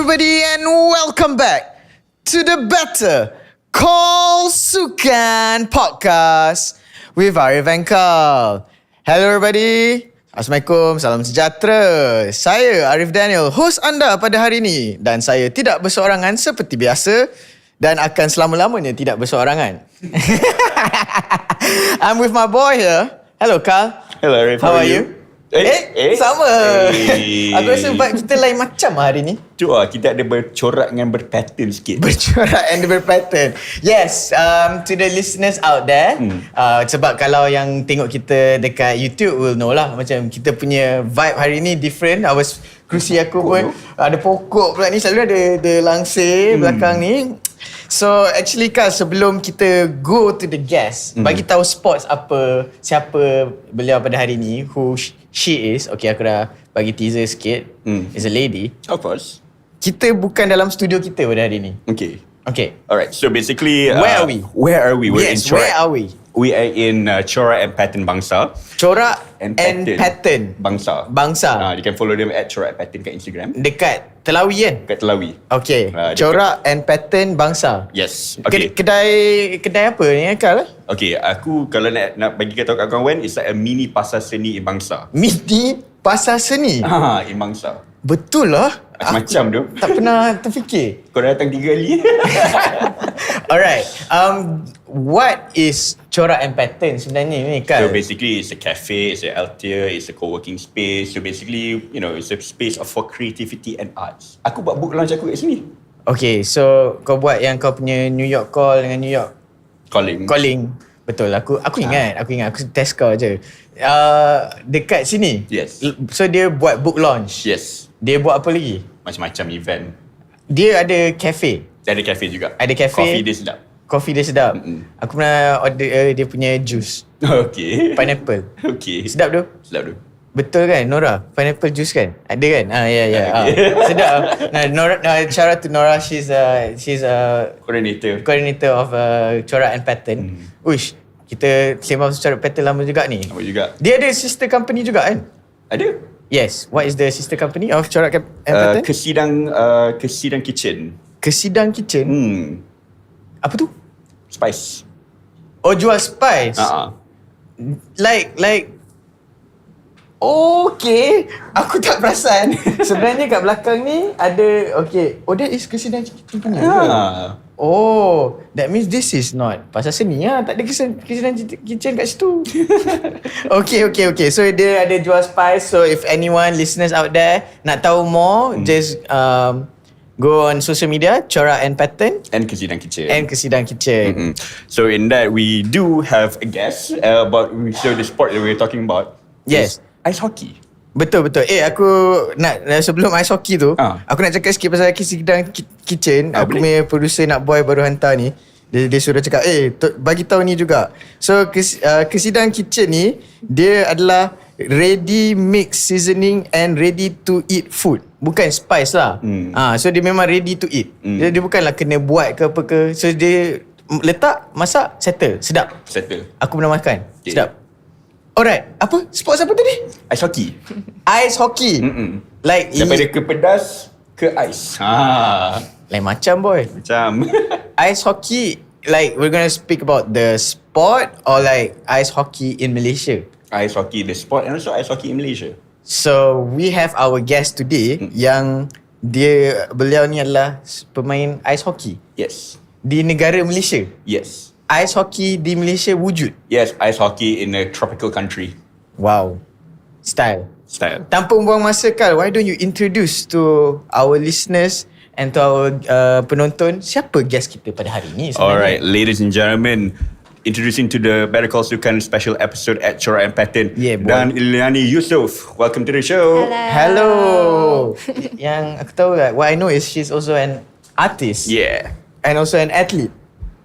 everybody, and welcome back to the Better Call Sukan podcast with Arief Khal. Hello everybody. Assalamualaikum, salam sejahtera. Saya Arief Daniel, host anda pada hari ini, dan saya tidak berseorangan seperti biasa dan akan selama-lamanya tidak berseorangan. I'm with my boy here. Hello Khal. Hello Arief, how are you? Sama. Aku rasa vibe kita lain macam hari ni. Kita ada bercorak dengan berpattern sikit. Bercorak and berpattern. Yes, to the listeners out there, sebab kalau yang tengok kita dekat YouTube will know lah, macam kita punya vibe hari ni different. Kerusi aku pun ada pokok pula ni, selalu ada langsir belakang ni. So actually Khal, sebelum kita go to the guest, bagi tahu spots siapa beliau pada hari ni, who she is. Okay, aku dah bagi teaser sikit. Is a lady. Of course. Kita bukan dalam studio kita pada hari ni. Okay. Alright. So basically, where are we? We're in Corak. Where are we? We are in Corak Pattern Bangsa. Corak and Pattern Bangsa. You can follow them at Corak Pattern kat Instagram. Dekat Telawi kan? Kat Telawi. Okay. Corak and Pattern Bangsa. Yes. Okay. Kedai apa ni Khal? Okay, aku kalau nak bagi tahu kat kawan-kawan, it's like a mini pasar seni in Bangsa. Mini pasar seni? In Bangsa. Betul lah. Macam tu. Tak pernah terfikir. Kau dah datang 3 kali. Alright. What is Corak and Pattern sebenarnya ni Khal? So basically it's a cafe, it's a altair, it's a co-working space. So basically, it's a space for creativity and arts. Aku buat book launch aku kat sini. Okay, so kau buat yang kau punya New York Call dengan New York Calling. Betul, aku ingat. Aku test kau je. Dekat sini. Yes. So dia buat book launch. Yes. Dia buat apa lagi? Macam-macam event. Dia ada cafe. Dia ada cafe juga. Ada cafe. Coffee dia sedap. Aku pernah order dia punya juice. Okay. Pineapple. Okay. Sedap tu. Betul kan Nora? Pineapple juice kan? Ada kan? Ya. Okay. Sedap. Nora, shout out to Nora. She's coordinator of Corak and Pattern. Uish, kita sembang Corak Pattern lama juga ni. Dia ada sister company juga kan? Ada. Yes. What is the sister company of Corak and Pattern? Kesidang Kitchen. Kesidang Kitchen? Apa tu? Spice. Oh, jual spice? Like okay, aku tak perasan. Sebenarnya kat belakang ni ada, okay. Oh, that is Kesidang Kitchen punya. Oh, that means this is not pasar seni lah. Tak ada Kesidang Kitchen kat situ. Okay. So dia ada jual spice. So if anyone, listeners out there, nak tahu more, just go on social media, Corak and Pattern and Kesidang Kitchen. So in that, we do have a guest about the sport that we're talking about. Yes. Ice hockey. Betul. Aku nak sebelum ice hockey tu, aku nak cakap sikit pasal Kesidang Kitchen. Aku punya producer nak boy baru hantar ni. Dia suruh cakap, bagi tahu ni juga. So Kesidang Kitchen ni, dia adalah ready mix seasoning and ready to eat food. Bukan spice lah. So dia memang ready to eat. Dia bukanlah kena buat ke apa ke. So dia letak, masak, settle. Sedap. Aku pernah makan. Sedap. Alright. Apa? Sports apa tadi? Ice hockey. Ice hockey. Like daripada ke pedas ke ais. Lain macam boy. Ice hockey, like we're gonna speak about the sport or like ice hockey in Malaysia? Ice hockey, the sport, and also ice hockey in Malaysia. So we have our guest today yang beliau ni adalah pemain ice hockey. Yes. Di negara Malaysia. Yes. Ice hockey di Malaysia wujud. Yes, ice hockey in a tropical country. Wow. Style. Tanpa buang masa Khal, why don't you introduce to our listeners and to our penonton, siapa guest kita pada hari ni sebenarnya? Alright, ladies and gentlemen, introducing to the Better Call Sukan special episode at Corak and Pattern, Dhan Illiani Yusof. Welcome to the show. Hello. Yang aku tahu, what I know is she's also an artist. Yeah. And also an athlete.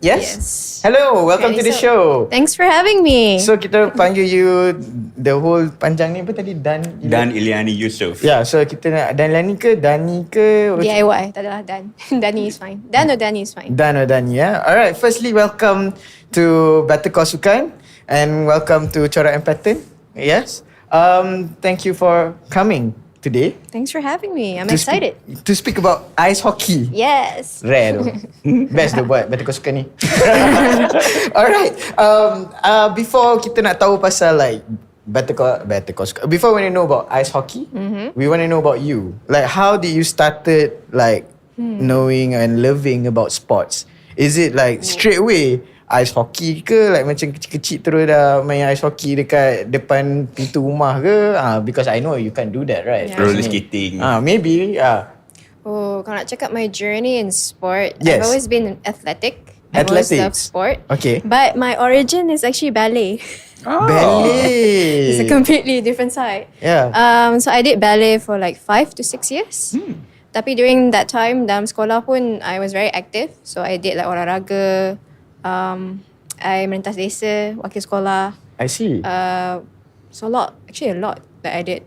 Yes. Hello, welcome to the show. Thanks for having me. So kita panggil you the whole panjang ni apa tadi? Dhan Illiani Yusof. Yeah, so kita nak Dhan Illiani ke Dhani ke? DIY, tak adalah Dan. Dhani is fine. Dan or Dhani is fine. Dan or Dhani, yeah. Alright, firstly welcome to Better Call Sukan and welcome to Corak and Pattern. Yes. Thank you for coming. today. Thanks for having me. I'm to excited. To speak about ice hockey. Yes. Rare tu. Best tu buat Better Call Sukan ni. Alright. Before kita nak tahu pasal like Better Call Sukan, before we want to know about ice hockey, we want to know about you. Like how did you started like knowing and loving about sports? Is it like straight away ice hockey ke, like macam kecil-kecil terus dah main ice hockey dekat depan pintu rumah ke? Because I know you can't do that, right? Yeah. Roller skating. Maybe. Oh, kalau nak cakap my journey in sport, Yes. I've always been athletic. I've always loved sport. Okay. But my origin is actually ballet. Ballet. It's a completely different side. Yeah. So I did ballet for like 5 to 6 years. Tapi during that time, dalam sekolah pun, I was very active. So I did like olahraga. I merentas desa, wakil sekolah. I see. So a lot that I did.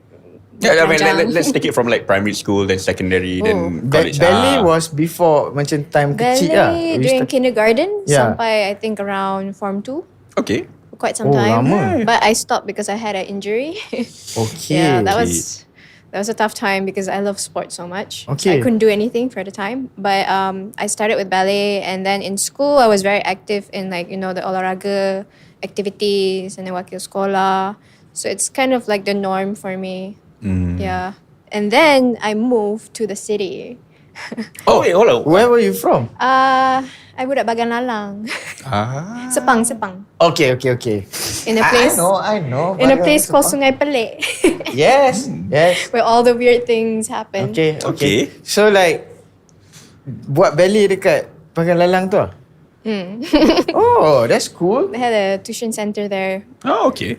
Yeah, I mean, let's take it from like primary school, then secondary, then college. Ballet was before macam time kecil lah. Ballet during kindergarten Yeah. sampai I think around form 2. Okay. For quite some time. lama. But I stopped because I had an injury. Okay. Yeah, that was a tough time because I love sports so much. Okay. I couldn't do anything for the time. But I started with ballet, and then in school I was very active in like, you know, the olahraga activities and the wakil sekolah. So it's kind of like the norm for me. Yeah. And then I moved to the city. Oh, wait, hold on. Where were you from? I budak Bagan Lalang. Sepang. Okay. In a place I know. in a place called Sungai Pelik. Yes. Where all the weird things happen. Okay. So like buat ballet dekat Bagan Lalang tu? Oh, that's cool. They had a tuition center there. Oh, okay.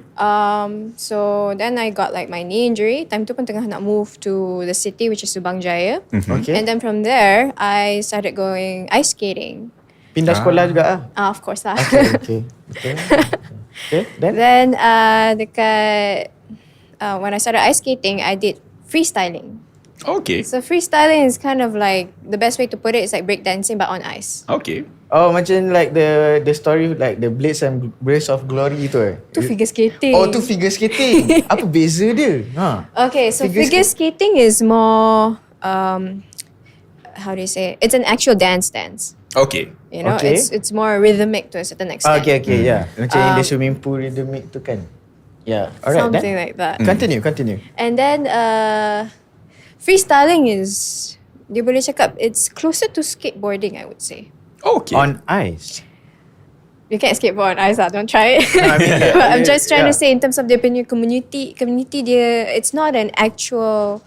So then I got like my knee injury. Time tu pun tengah nak move to the city, which is Subang Jaya. Okay. And then from there, I started going ice skating. Pindah sekolah juga Of course lah. Okay. Okay. Then dekat when I started ice skating, I did freestyling. Okay. So freestyling is kind of like, the best way to put it is like breakdancing but on ice. Okay. Oh, macam like the story like the Blades and Blades of Glory tu Tu figure skating. Oh, tu figure skating. Apa beza dia? Okay, so figure skating is more how do you say it? It's an actual dance. Okay. You know, Okay. it's more rhythmic to a certain extent. Okay, yeah. Macam in the swimming pool rhythmic tu kan. Yeah. Alright. Something like that. Continue. And then freestyling is, dia boleh cakap it's closer to skateboarding, I would say. Okay. On ice. You can't skateboard on ice, don't try it. No, I mean, But I'm just trying to yeah. say in terms of their community dia, it's not an actual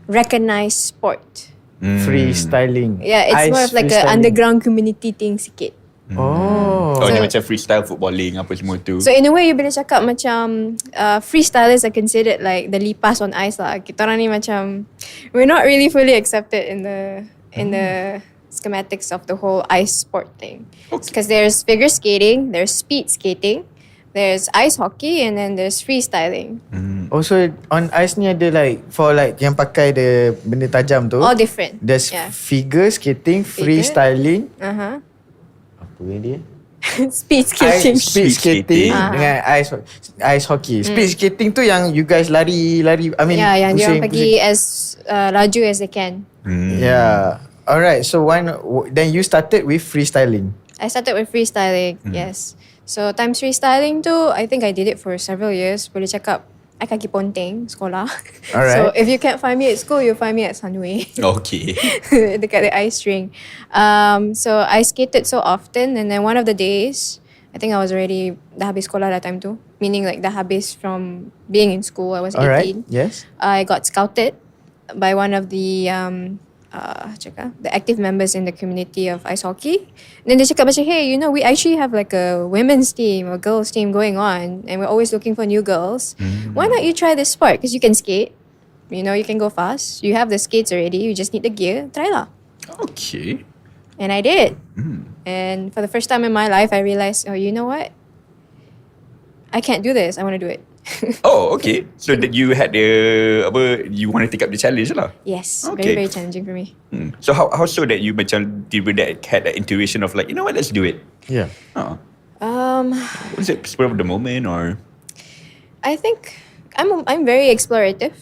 recognized sport. Freestyling. Yeah, it's Ice more of like freestyling. a underground community thing sikit. Oh. Oh, ni macam freestyle footballing apa semua tu. So in a way, you boleh cakap macam freestylers are considered like the lipas on ice lah. Kita orang ni macam, we're not really fully accepted in the schematics of the whole ice sport thing. Because there's figure skating, there's speed skating, there's ice hockey, and then there's freestyling. Also on ice ni ada like for like yang pakai the benda tajam tu. All different. There's Yeah. figure skating, freestyling. Apa dia? Speed skating. Speed skating dengan ice hockey. Speed skating tu yang you guys lari. I mean, Yeah, yang dia orang pusing. pergi as laju as they can. Yeah. Alright. So then you started with freestyling. I started with freestyling, yes. So times freestyling tu, I think I did it for several years. Boleh cakap, I kaki ponteng sekolah. Alright. So if you can't find me at school, you'll find me at Sunway. Okay. Dekat the ice ring. So I skated so often, and then one of the days, I think I was already dah habis sekolah that time tu. Meaning like dah habis from being in school. I was 18. Alright. Yes. I got scouted by one of the the active members in the community of ice hockey. And then they cakap macam, hey, you know, we actually have like a women's team or girls team going on, and we're always looking for new girls. Why not you try this sport? Because you can skate, you know, you can go fast. You have the skates already. You just need the gear. Try lah. Okay. And I did. And for the first time in my life, I realized, oh, you know what? I can't do this. I want to do it. Oh, okay. So that you had you want to take up the challenge lah. Yes. Okay. Very, very challenging for me. So how so that you macam had that intuition of like, you know what, let's do it. Yeah. Was it spur of the moment or? I think I'm very explorative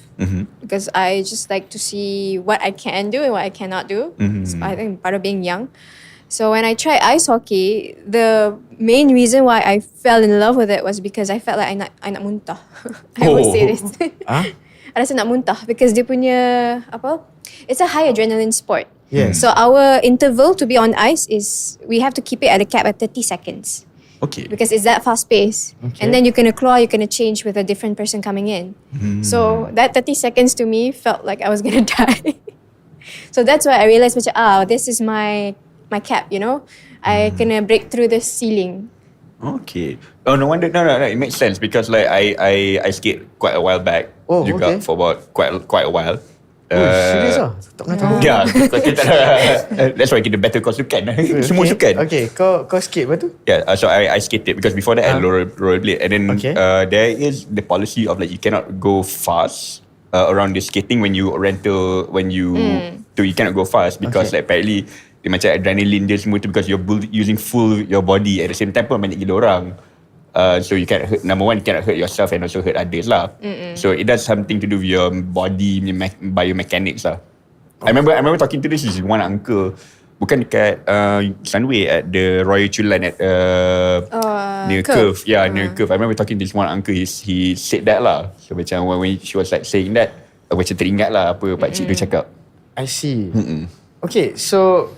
because I just like to see what I can do and what I cannot do. So I think part of being young. So when I tried ice hockey, the main reason why I fell in love with it was because I felt like I nak muntah. I always say this. I rasa nak muntah because dia punya it's a high adrenaline sport. So our interval to be on ice is we have to keep it at a cap at 30 seconds. Okay. Because it's that fast pace. And then you're going to claw, you're going to change with a different person coming in. So that 30 seconds to me felt like I was going to die. So that's why I realized, this is my cap, you know. I can break through the ceiling. Okay. Oh, no wonder. No. It makes sense because like I skate quite a while back. Juga for about quite a while. Serius lah? Tak pernah tahu. Yeah. That's why kita Better Call Sukan. Semua sukan. Okay, kau skate apa tu? Yeah, so I skated because before that I rollerblade, and then there is the policy of like you cannot go fast around the skating when you you cannot go fast because like apparently dia macam adrenaline dia semua tu because you're using full your body at the same time pun banyak gila orang. So you can't hurt, number one, you cannot hurt yourself and also hurt others lah. So it does something to do with your body biomechanics lah. I remember talking to this one uncle, bukan dekat Sunway at the Royal Chulan at near Curve. Yeah, near Curve. I remember talking to this one uncle, he said that lah. So macam when she was like saying that, macam teringat lah apa pakcik tu cakap. I see. Okay, so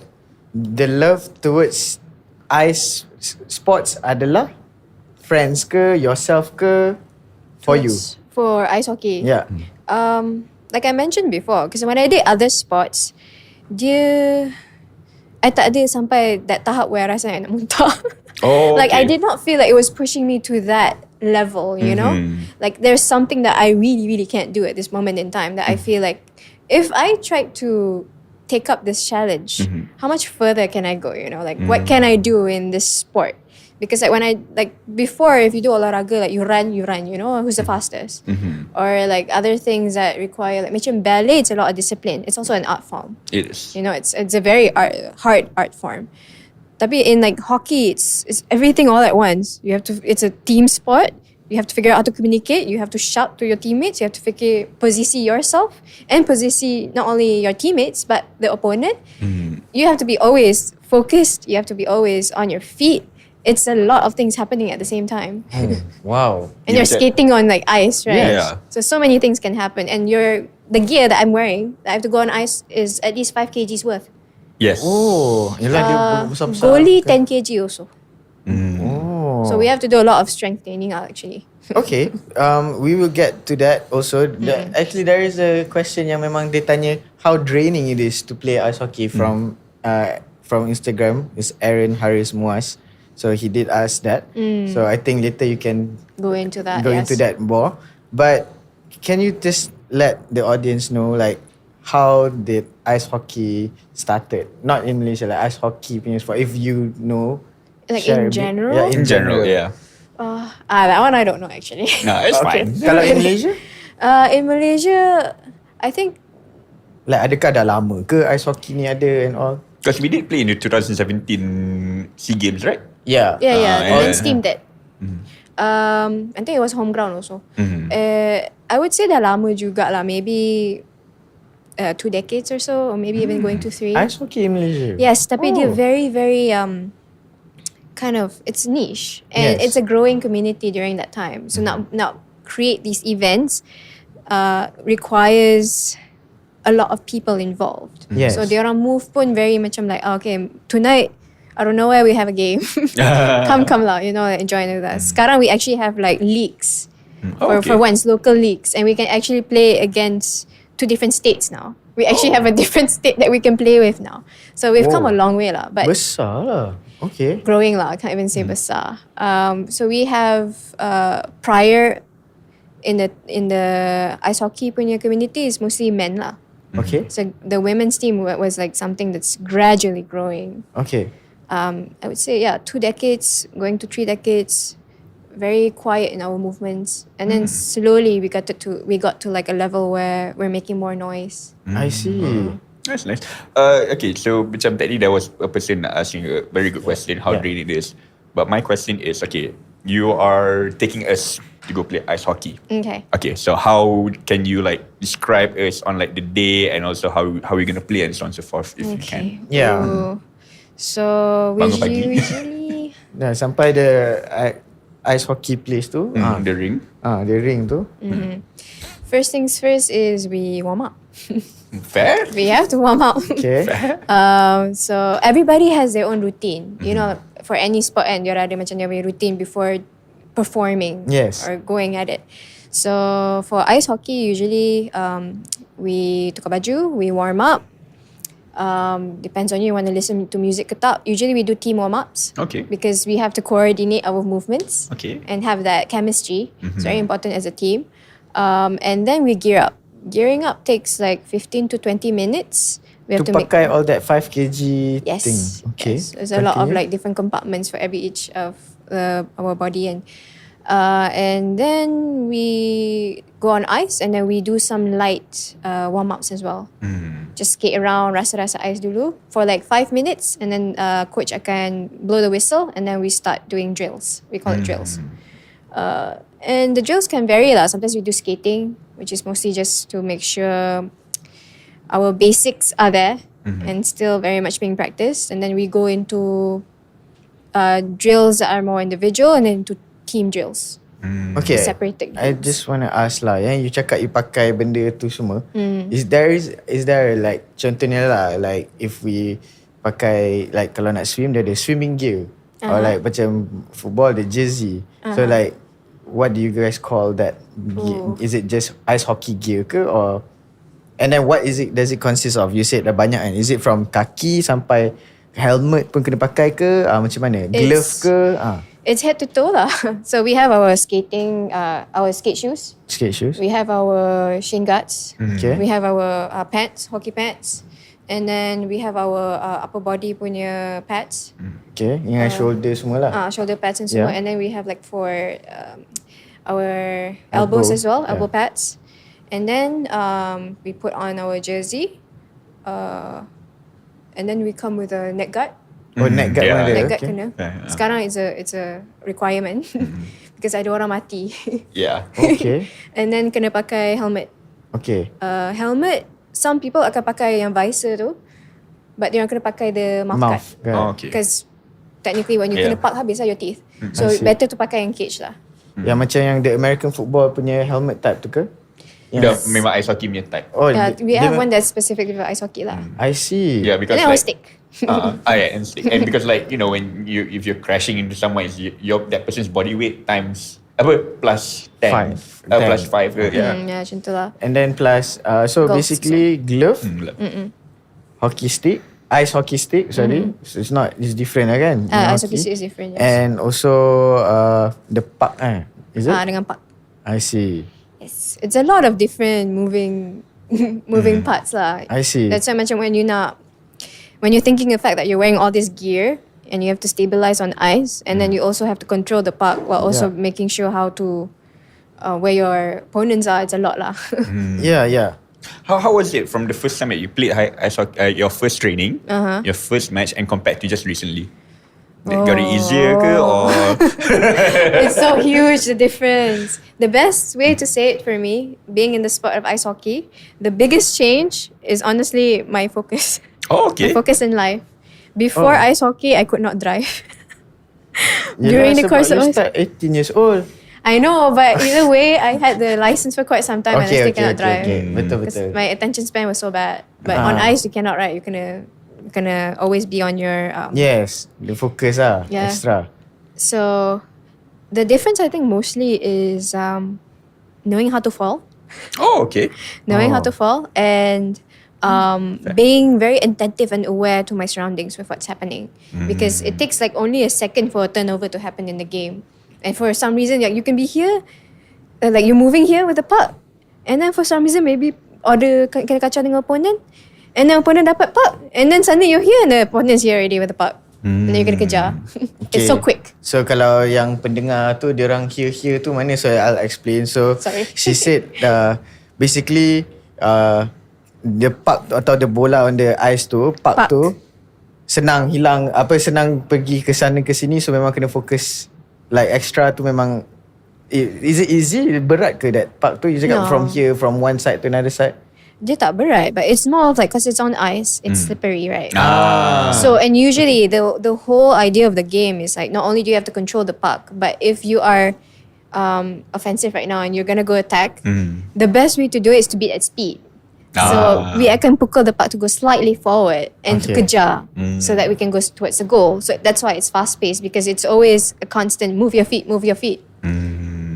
the love towards ice sports adalah friends ke, yourself ke, for you? For ice hockey? Yeah. Like I mentioned before, because when I did other sports, I tak ada sampai that tahap where I rasa nak muntah. Like I did not feel like it was pushing me to that level, you know? Like there's something that I really, really can't do at this moment in time that I feel like if I tried to take up this challenge, how much further can I go, you know? Like what can I do in this sport? Because like before, if you do olahraga, like you run, you know, who's the fastest? Or like other things that require, like macam ballet, it's a lot of discipline. It's also an art form. It is. You know, it's a very hard art form. Tapi in like hockey, it's everything all at once. It's a team sport. You have to figure out how to communicate. You have to shout to your teammates. You have to posisi yourself and posisi not only your teammates but the opponent. You have to be always focused. You have to be always on your feet. It's a lot of things happening at the same time. Wow. And you're skating on like ice, right? Yeah. So many things can happen. And the gear that I'm wearing, that I have to go on ice, is at least 5 kgs worth. Yes. Oh, yelah dia besar-besar. Goalie 10 kg also. Oh. So we have to do a lot of strength training actually. Okay, we will get to that also. Actually, there is a question yang memang dia tanya how draining it is to play ice hockey from Instagram. It's Aaron Haris Muaz. So he did ask that. So I think later you can go into that. Into that more. But can you just let the audience know like how did ice hockey started? Not in Malaysia, like ice hockey punya sport. If you know, like in general. Yeah, in general. Yeah. That one I don't know actually. No, it's fine. Kalau in Malaysia? In Malaysia, I think. Like adakah dah lama ke ice hockey ni ada and all? Because we did play in the 2017 SEA Games, right? Yeah. And then Steam did. I think it was home ground also. I would say dah lama juga lah. Maybe 2 decades or so, or maybe even going to 3. Ice hockey in Malaysia? Yes, tapi dia very, very kind of, it's niche. And it's a growing community during that time. So now create these events requires a lot of people involved. Yes. So diorang move pun very macam like, okay, tonight, I don't know where we have a game. Come lah, you know, join with us. Sekarang we actually have like leagues. For once, local leagues. And we can actually play against 2 different states now. We actually have a different state that we can play with now. So we've come a long way lah. But besar lah. Okay. Growing lah, I can't even say besar. So we have prior in the ice hockey punya community is mostly men lah. Okay. So the women's team was like something that's gradually growing. Okay. I would say 2 decades going to 3 decades, very quiet in our movements, and then slowly we got to like a level where we're making more noise. I see. That's nice. Okay, so macam tadi there was a person asking a very good question, how draining it is. But my question is, okay, you are taking us to go play ice hockey. Okay. So how can you like describe us on like the day and also how we're gonna play and so on and so forth if you can. Yeah. So we Bangun pagi. usually sampai the ice hockey place tu. The ring. The ring tu. first things first is we warm up. Fair. We have to warm up. Okay. So everybody has their own routine. You know, for any sport and dia ada macam dia punya routine before performing Yes. or going at it. So for ice hockey, usually we tukar baju, we warm up. Depends on you want to listen to music ke tak. Usually we do team warm-ups. Okay. Because we have to coordinate our movements. Okay. And have that chemistry. It's very important as a team. And then we gear up. Gearing up takes like 15 to 20 minutes. We have To to make pakai all that 5 kg yes, thing. Okay. yes. There's a lot of like different compartments for each of our body, and then we go on ice and then we do some light warm-ups as well. Just skate around, rasa-rasa ice dulu for like 5 minutes, and then coach akan blow the whistle and then we start doing drills. We call it drills. And the drills can vary lah. Sometimes we do skating, which is mostly just to make sure our basics are there and still very much being practiced. And then we go into drills that are more individual and then to team drills. Okay. Separated I drills. just want to ask lah, yang you cakap you pakai benda tu semua. Is there like contohnya lah, like if we pakai like kalau nak swim dia ada swimming gear or like macam football the jersey. So like what do you guys call that gear? Is it just ice hockey gear ke or and then what does it consist of? You said dah banyak kan. Is it from kaki sampai helmet pun kena pakai ke? Macam mana? Glove ke? It's head to toe lah. So we have our skating, our skate shoes. Skate shoes. We have our shin guards. Okay. We have our pants, hockey pants. And then we have our upper body punya pads. Okay. Dengan shoulder semua lah. Shoulder pads and semua. Yeah. And then we have like for our elbows as well, elbow pads. And then we put on our jersey. And then we come with a neck guard. Neck guard pun ada. Neck guard Okay. kena. Sekarang it's a requirement. Because ada orang mati. Yeah. Okay. And then kena pakai helmet. Okay. Helmet, some people akan pakai yang visor tu. But dia orang kena pakai the mouth guard. guard. Okay. Because technically when you kena park habis lah your teeth. So I see. better to pakai yang cage lah. Yang macam yang the American football punya helmet type tu ke? Dah memang ice hockey punya type. Oh, We have one that's specifically for ice hockey lah. I see. Yeah, And because then our like stick. yeah, and stick. And because like you know when if you're crashing into someone, that person's body weight times plus 10 plus 5 yeah. Yeah, macam tu lah. And then plus so Gloves basically glove, hockey stick, ice hockey stick, sorry. So it's different lah kan? Ice hockey stick is different, yes. And also the puck is it? Dengan puck. I see. Yes. It's a lot of different moving parts lah. I see. That's why macam when you're thinking the fact that you're wearing all this gear and you have to stabilize on ice and then you also have to control the puck while also making sure how to where your opponents are. It's a lot lah. Yeah. How was it from the first time that you played ice hockey, your first training, your first match, and compared to just recently? Got it easier ke or? It's so huge, the difference. The best way to say it for me, being in the sport of ice hockey, the biggest change is honestly my focus. Oh, okay. My focus in life. Before ice hockey, I could not drive. During the course of you start 18 years old. I know, but either way, I had the license for quite some time and I still cannot drive. Betul. Because my attention span was so bad. But on ice, you cannot ride. You gonna always be on your Yes, the focus extra. So the difference I think mostly is knowing how to fall. Oh, okay. Knowing how to fall and being very attentive and aware to my surroundings with what's happening. Because it takes like only a second for a turnover to happen in the game. And for some reason, like you can be here, like you're moving here with the puck. And then for some reason, maybe order kena kacau dengan opponent. And then opponent dapat puck. And then suddenly you're here and the opponent's here already with the puck. And then you kena kejar. It's so quick. So kalau yang pendengar tu diorang hear tu mana, so I'll explain. So Sorry. she said basically the puck atau the bola on the ice tu, puck tu senang hilang, senang pergi ke sana ke sini, so memang kena fokus like extra tu memang Is it easy? Berat ke that park tu? You cakap No. from here, from one side to another side? Dia tak berat, but it's more of like, because it's on ice, it's slippery, right? Ah. So, and usually the whole idea of the game is like, not only do you have to control the puck, but if you are offensive right now and you're gonna go attack, the best way to do it is to beat at speed. So we akan pukul the puck to go slightly forward and to kejar, so that we can go towards the goal. So that's why it's fast paced, because it's always a constant move your feet.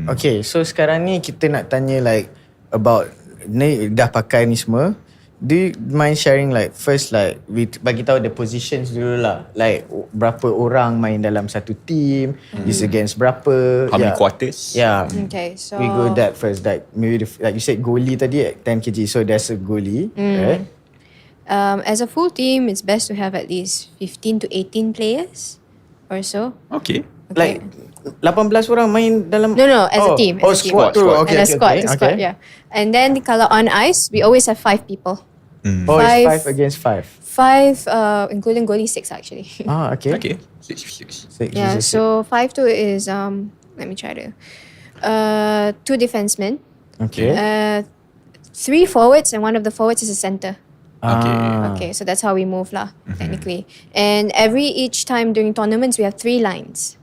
Okay, so sekarang ni kita nak tanya like about ni dah pakai ni semua. Do you mind sharing like first like bagi tahu the positions dulu lah. Like berapa orang main dalam satu team, is against berapa. How many quarters? Yeah. Okay, so We go that first. Like maybe like you said goalie tadi at 10 kg. So there's a goalie, right? as a full team, it's best to have at least 15 to 18 players or so. Okay. Okay. Like 18 orang main dalam No, as a team. Oh, as a team. squad tu. Okay, And a squad, yeah. And then kalau on ice, we always have 5 people. Oh, it's 5 against 5. 5, including goalie, 6 actually. Okay. Okay. 6. Yeah, so 5-2 is let me try to 2 defensemen, Okay. 3 forwards, and one of the forwards is a center. Okay. Okay, so that's how we move lah, technically. And each time during tournaments, we have 3 lines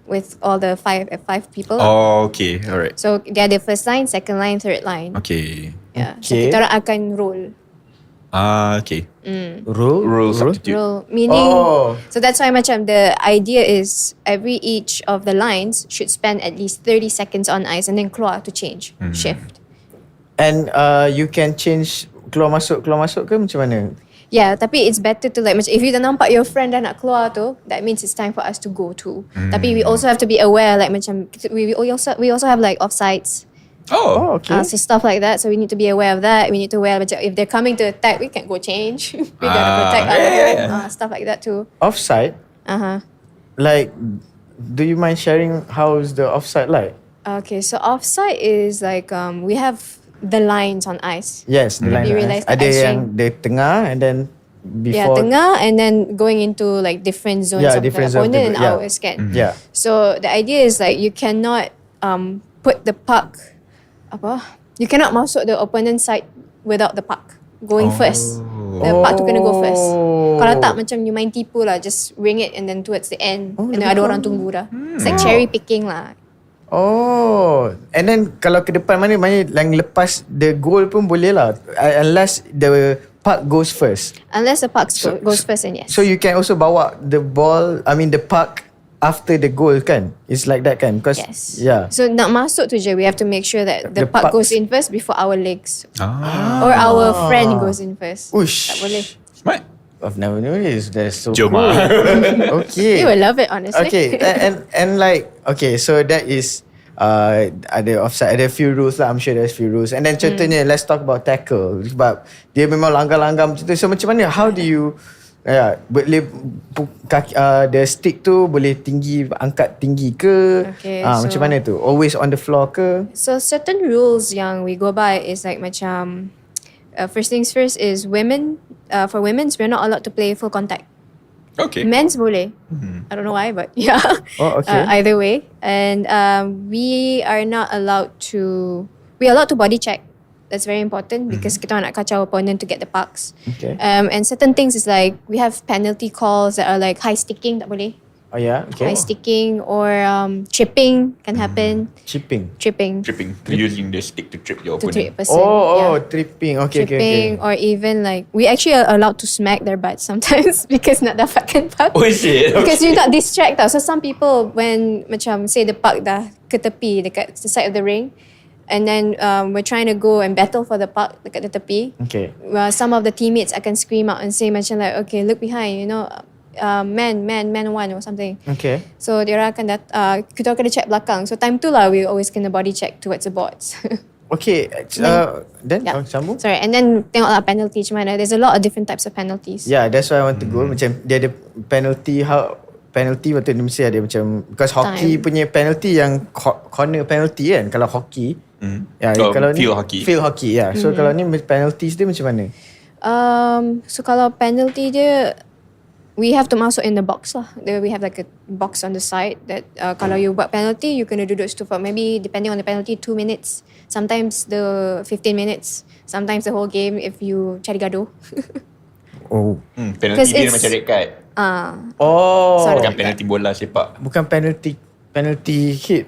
with all the 5 people. Oh, okay. Alright. So they are the first line, second line, third line. Okay. Yeah. So Okay. kita orang akan roll. Okay. Rule substitute. Roll, meaning, Oh. so that's why macam the idea is each of the lines should spend at least 30 seconds on ice and then keluar to change, shift. And you can change keluar masuk ke macam mana? Yeah, tapi it's better to like, macam if you dah nampak your friend dah nak keluar tu, that means it's time for us to go too. Tapi we also have to be aware, like macam we also have like offsides. Oh. Okay. So stuff like that. So we need to be aware of that. We need to aware macam if they're coming to attack, we can't go change. We gotta protect stuff like that too. Offside? Like, do you mind sharing how's the offside like? Okay, so offside is like we have the lines on ice. Yes, the line. You realise the Ada ice yang the tengah and then Yeah, before. tengah and then going into like different zones Yeah, of the different zone of opponent and the- yeah. ours kan. Yeah. So the idea is like you cannot put the puck you cannot masuk the opponent side without the puck going first. The puck tu kena go first. Kalau tak macam you main tipu lah, just ring it and then towards the end and then ada orang tunggu dah. It's like cherry picking lah. Oh, and then kalau ke depan mana yang lepas the goal pun boleh lah, unless the puck goes first. Unless the puck goes first, and yes. So you can also bawa the puck after the goal kan? It's like that kan? Because Yes. yeah. So nak masuk tu je, we have to make sure that the The puck pucks- goes in first before our legs. Or our friend goes in first. Ush. Tak boleh. Smart. I've never known this. That's so Jom cool. ah. Okay. You will love it, honestly. Okay, and like okay, so that is ada offside, ada few rules lah. I'm sure there's few rules. And then contohnya, let's talk about tackle. Sebab dia memang langgar-langgar macam tu. So macam mana? How do you boleh the stick tu boleh angkat tinggi ke? Okay, Macam mana tu? Always on the floor ke? So certain rules yang we go by is like macam first things first is for women's we're not allowed to play full contact. Okay. Men's boleh. I don't know why, but yeah. Oh, okay. Either way. And we are not allowed to... We are allowed to body check. That's very important because kita nak kacau opponent to get the pucks. Okay. And certain things is like, we have penalty calls that are like high sticking, tak boleh. Oh yeah, okay. High sticking or tripping can happen. Tripping. Tripping. Using the stick to trip your To trip opponent. person. Oh, yeah. tripping. Okay, Tripping okay. or even like, we actually are allowed to smack their butts sometimes because nak dapatkan puck. Oh, is it? Because you nak distract tau. So some people when macam say the puck dah ke tepi dekat the side of the ring and then we're trying to go and battle for the puck dekat the tepi. Okay. Some of the teammates akan scream out and say macam like, okay, look behind, you know, man one or something. Okay. So dia orang akan kita kena check belakang. So time tu lah we always kena body check towards the boards. Okay. Then Yeah. sambung. Sorry, and then tengoklah penalty macam mana. There's a lot of different types of penalties. Yeah, that's why I want to go. Macam dia ada penalty betul dia mesti ada macam, because hockey punya penalty yang corner penalty kan. Kalau hockey kalau field ni hockey. field hockey ya. So kalau ni penalties dia macam mana? So kalau penalty dia we have to masuk in the box lah. We have like a box on the side that kalau you buat penalty, you kena duduk situ for maybe, depending on the penalty, 2 minutes. Sometimes the 15 minutes. Sometimes the whole game if you cari gaduh. Penalty dia macam red card. Bukan penalty bola sepak. Bukan penalty hit.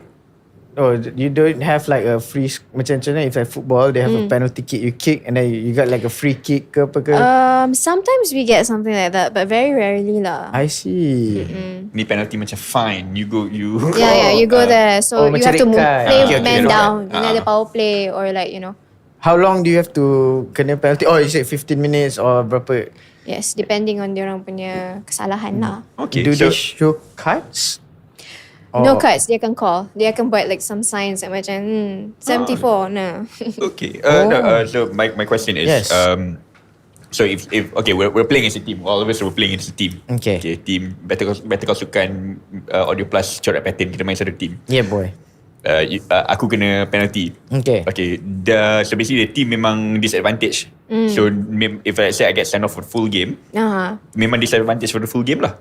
Oh, you don't have like a free, macam if like football, they have a penalty kick, you kick and then you got like a free kick ke apa ke? Sometimes we get something like that, but very rarely lah. I see. Ni penalty macam fine. You go. You go there. So you have to play man down. Ada power play or like, How long do you have to kena penalty? Oh, you said 15 minutes or berapa? Yes, depending on diorang punya kesalahan lah. Okay. Do they show cards? No cards, dia akan call. Dia akan buat like some signs like macam 74 nah. Okay. So my question is, Yes. so if okay, we're playing as a team. All of us are playing as a team. Okay. Team Better Call Sukan, Audio Plus, Corak Pattern, kita main satu team. Yeah, boy. Aku kena penalty. Okay. So basically the team memang disadvantage. So if let's say I get sent off for the full game, memang disadvantage for the full game lah.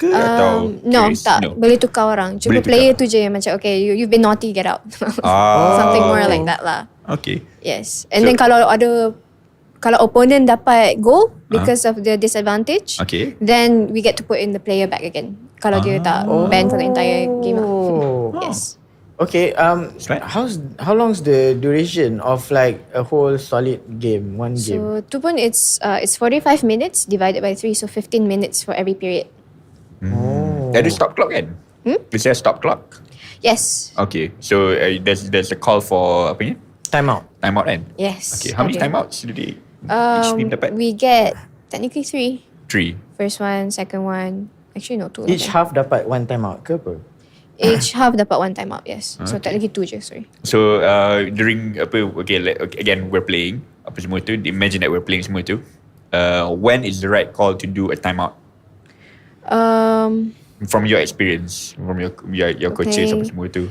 Atau no, tak. No. Boleh tukar orang. Cuma player tu je yang macam, okay, you've been naughty, get out. Something more like that lah. Okay. Yes. And then kalau opponent dapat goal because of the disadvantage, then we get to put in the player back again. Kalau dia tak ban for the entire game lah. Yes. Okay, how long's the duration of like a whole solid game, one game? So tu pun it's 45 minutes divided by 3, so 15 minutes for every period. Ada stop clock kan? Is there a stop clock? Yes. Okay, so there's a call for apa ni? Timeout kan? Yes. Okay, how many timeouts do they each team dapat? We get technically 3. 3. First one, second one. Actually no, 2. Each half dapat one timeout ke apa? Each half dapat one timeout, yes. So technically 2 je, sorry. So during again we're playing apa semua tu, imagine that we're playing semua tu. When is the right call to do a timeout? From your experience, from your coaches apa semua tu.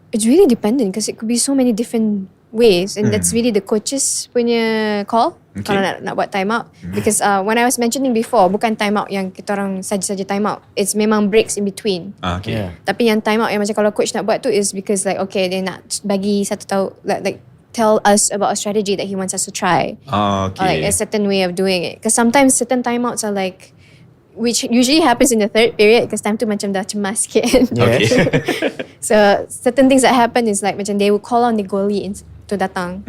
It's really dependent because it could be so many different ways and that's really the coaches punya call kalau nak buat timeout. Because when I was mentioning before, bukan timeout yang kita orang saja-saja timeout. It's memang breaks in between. Tapi yang timeout yang macam kalau coach nak buat tu is because like okay, dia nak bagi satu tahu like tell us about a strategy that he wants us to try. Or like a certain way of doing it. Because sometimes certain timeouts are like, which usually happens in the third period because time tu macam dah cemas sikit. So certain things that happen is like macam they will call on the goalie to datang.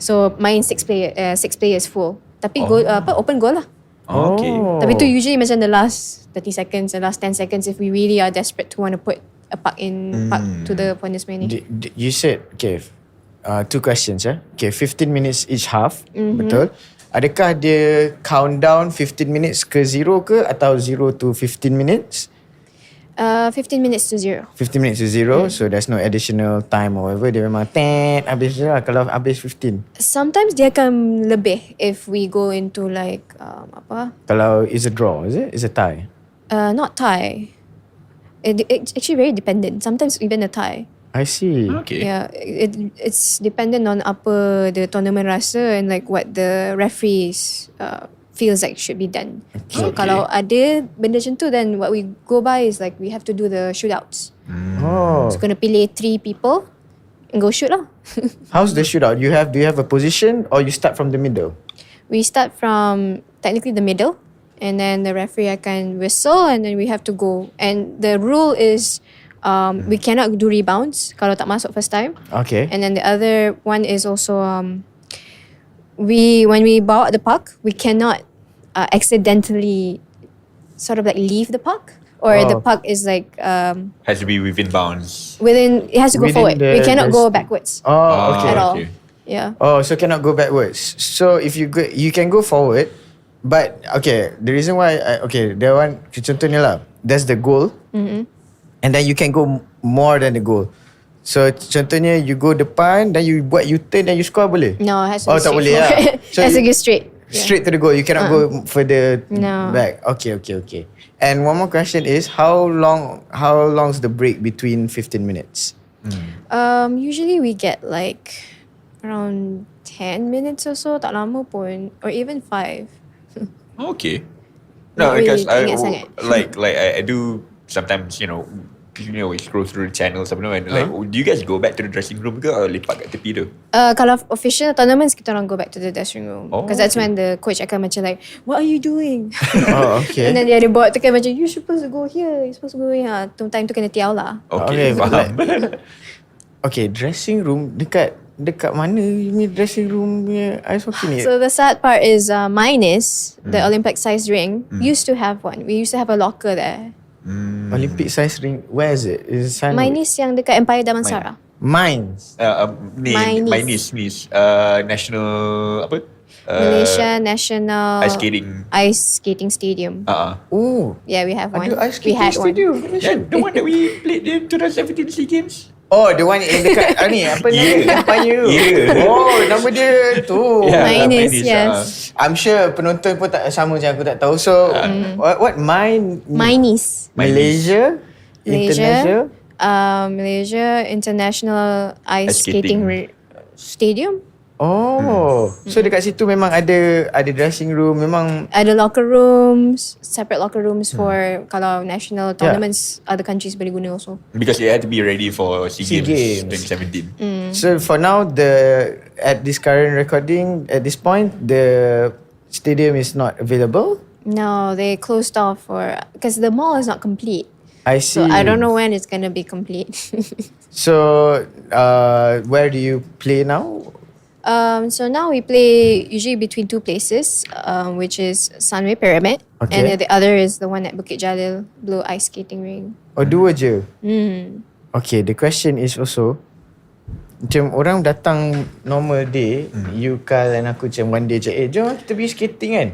So main 6 players full. Tapi goal open goal lah. Tapi tu usually macam the last 30 seconds, the last 10 seconds if we really are desperate to want to put a puck to the opponent's many. You said okay, 2 questions Okay, 15 minutes each half. Betul. Adakah dia countdown 15 minutes ke 0 ke atau 0 to 15 minutes? 15 minutes to 0. 15 minutes to 0, so there's no additional time or whatever. Dia memang habis je lah kalau habis 15. Sometimes dia akan lebih if we go into like Kalau it's a draw, is it? It's a tie? Not tie. It's actually very dependent. Sometimes even a tie. I see. Okay. Yeah, it's dependent on apa the tournament rasa and like what the referees feels like should be done. So kalau ada benda macam tu, then what we go by is like we have to do the shootouts. So kena pilih 3 people and go shoot lah. How's the shootout? Do you have a position or you start from the middle? We start from technically the middle and then the referee akan whistle and then we have to go. And the rule is we cannot do rebounds kalau tak masuk first time. Okay. And then the other one is also when we bawa the puck, we cannot accidentally sort of like leave the puck or the puck is like has to be within bounds. It has to go forward. We cannot go backwards. Okay. At all. Okay. Yeah. So cannot go backwards. So if you go, you can go forward, but okay, the reason why that one contohnya lah, that's the goal. And then you can go more than the goal. So contohnya you go depan, then you buat U-turn, then you score boleh? No, it has to go tak straight boleh lah. forward. It has to go straight. Straight to the goal. You cannot go further back. Okay. And one more question is how long's the break between 15 minutes? Usually we get like around 10 minutes or so, tak lama pun, or even 5. Okay. No, Not really because ingat sangat. I do sometimes, we scroll through the channels and do you guys go back to the dressing room ke or lepak kat tepi tu? Kalau official tournaments, kita orang go back to the dressing room. Because that's when the coach akan macam like, what are you doing? Oh, okay. And then dia ada board tu kan macam, you're supposed to go here, you're supposed to go here. Time tu kena tiaw lah. Okay, faham. Okay, dressing room dekat mana ni dressing room punya ice hockey ni? So the sad part is mine is the Olympic size ring. Used to have one. We used to have a locker there. Olympic size ring. Where is it? Is it Mine is yang dekat Empire Damansara. Mines. Mine is national apa? Malaysia National Ice skating Stadium. Oh. Yeah, we have one. Ada ice We skating had stadium. Yeah, the one that we played in 2017 SEA Games. Oh, the one yang dekat ni apa nama tempatnya tu? Oh, nama dia tu. Mine is, yes. I'm sure penonton pun tak sama macam aku tak tahu. So, what mine? Mine is Malaysia International. Malaysia International Ice Skating Stadium. Oh, so dekat situ memang ada dressing room, memang ada locker rooms, separate locker rooms for kalau national tournaments, other countries boleh guna also. Because it had to be ready for SEA Games 2017. So for now, at this current recording, at this point, the stadium is not available. No, they closed off because the mall is not complete. I see. So I don't know when it's gonna be complete. So, where do you play now? So now we play usually between two places, which is Sunway Pyramid, and then the other is the one at Bukit Jalil, Blue Ice Skating Ring. Oh, dua je? Okay, the question is also, macam orang datang normal day, you, Khal dan aku macam one day je, jom kita pergi skating kan?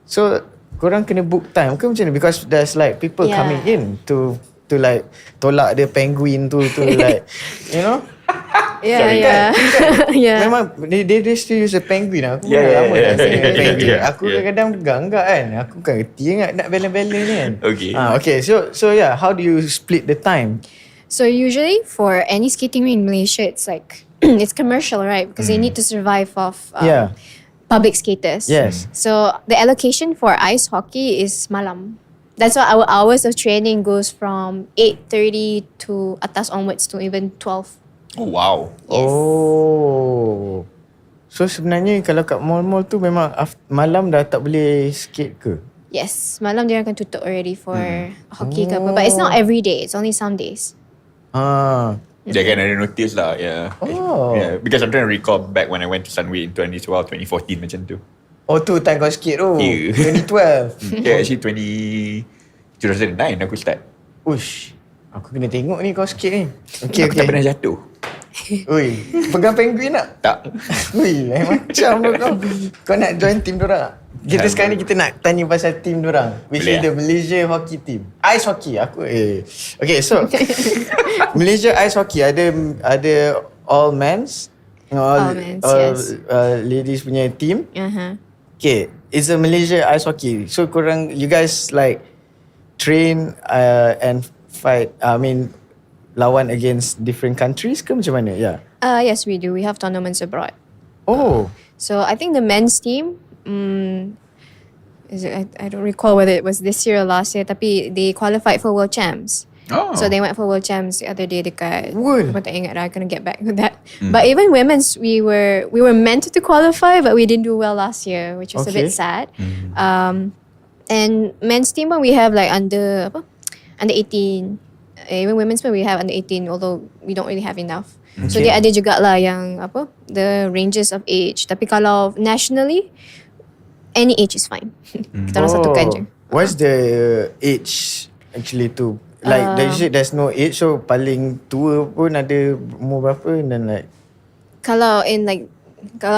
So, korang kena book time ke macam ni? Because there's like people coming in to like tolak the penguin tu like, you know? Yeah. Memang they still use a penguin. Aku lama dah penguin. Aku kadang-kadang enggak kan. Aku kan reti nak balance-balance ni kan. Okay. So yeah, how do you split the time? So usually for any skating ring in Malaysia, it's like it's commercial, right? Because they need to survive off public skaters. Yes. So the allocation for ice hockey is malam. That's why our hours of training goes from 8:30 to atas onwards to even 12. Oh, wow. Yes. Oh. So sebenarnya kalau kat mall-mall tu memang malam dah tak boleh skate ke? Yes. Malam dia akan tutup already for hockey ke apa. But it's not every day. It's only some days. Dia kan ada notice lah. Yeah. Yeah. Because I'm trying to recall back when I went to Sunway in 2012, 2014 macam tu. Oh tu time kau skate tu. 2012. Yeah, actually 2009 aku start. Uish. Aku kena tengok ni kau skate ni. Okay. Aku tak pernah jatuh. Ui, pegang penguin tak? Tak. Ui, macam kau. Kau nak join team dorang? Kita sekarang ni kita nak tanya pasal team dorang, which is the Malaysia hockey team. Ice hockey. Okay, so Malaysia ice hockey ada all men's, all yes. Ladies punya team. Okay, it's a Malaysia ice hockey. So you guys like train and fight, lawan against different countries ke macam mana? Yeah. Yes, we do. We have tournaments abroad. Oh. So I think the men's team, I don't recall whether it was this year or last year, tapi they qualified for World Champs. Oh. So they went for World Champs the other day dekat. Aku tak ingat dah. I couldn't get back with that. But even women's, we were meant to qualify, but we didn't do well last year, which was a bit sad. And men's team, we have like under 18. Even women's we have under 18, although we don't really have enough. So dia ada juga lah yang the ranges of age. Tapi kalau nationally, any age is fine. Kita orang satukan je. What's the age actually tu? Like there's no age, so paling tua pun ada umur berapa, and then like kalau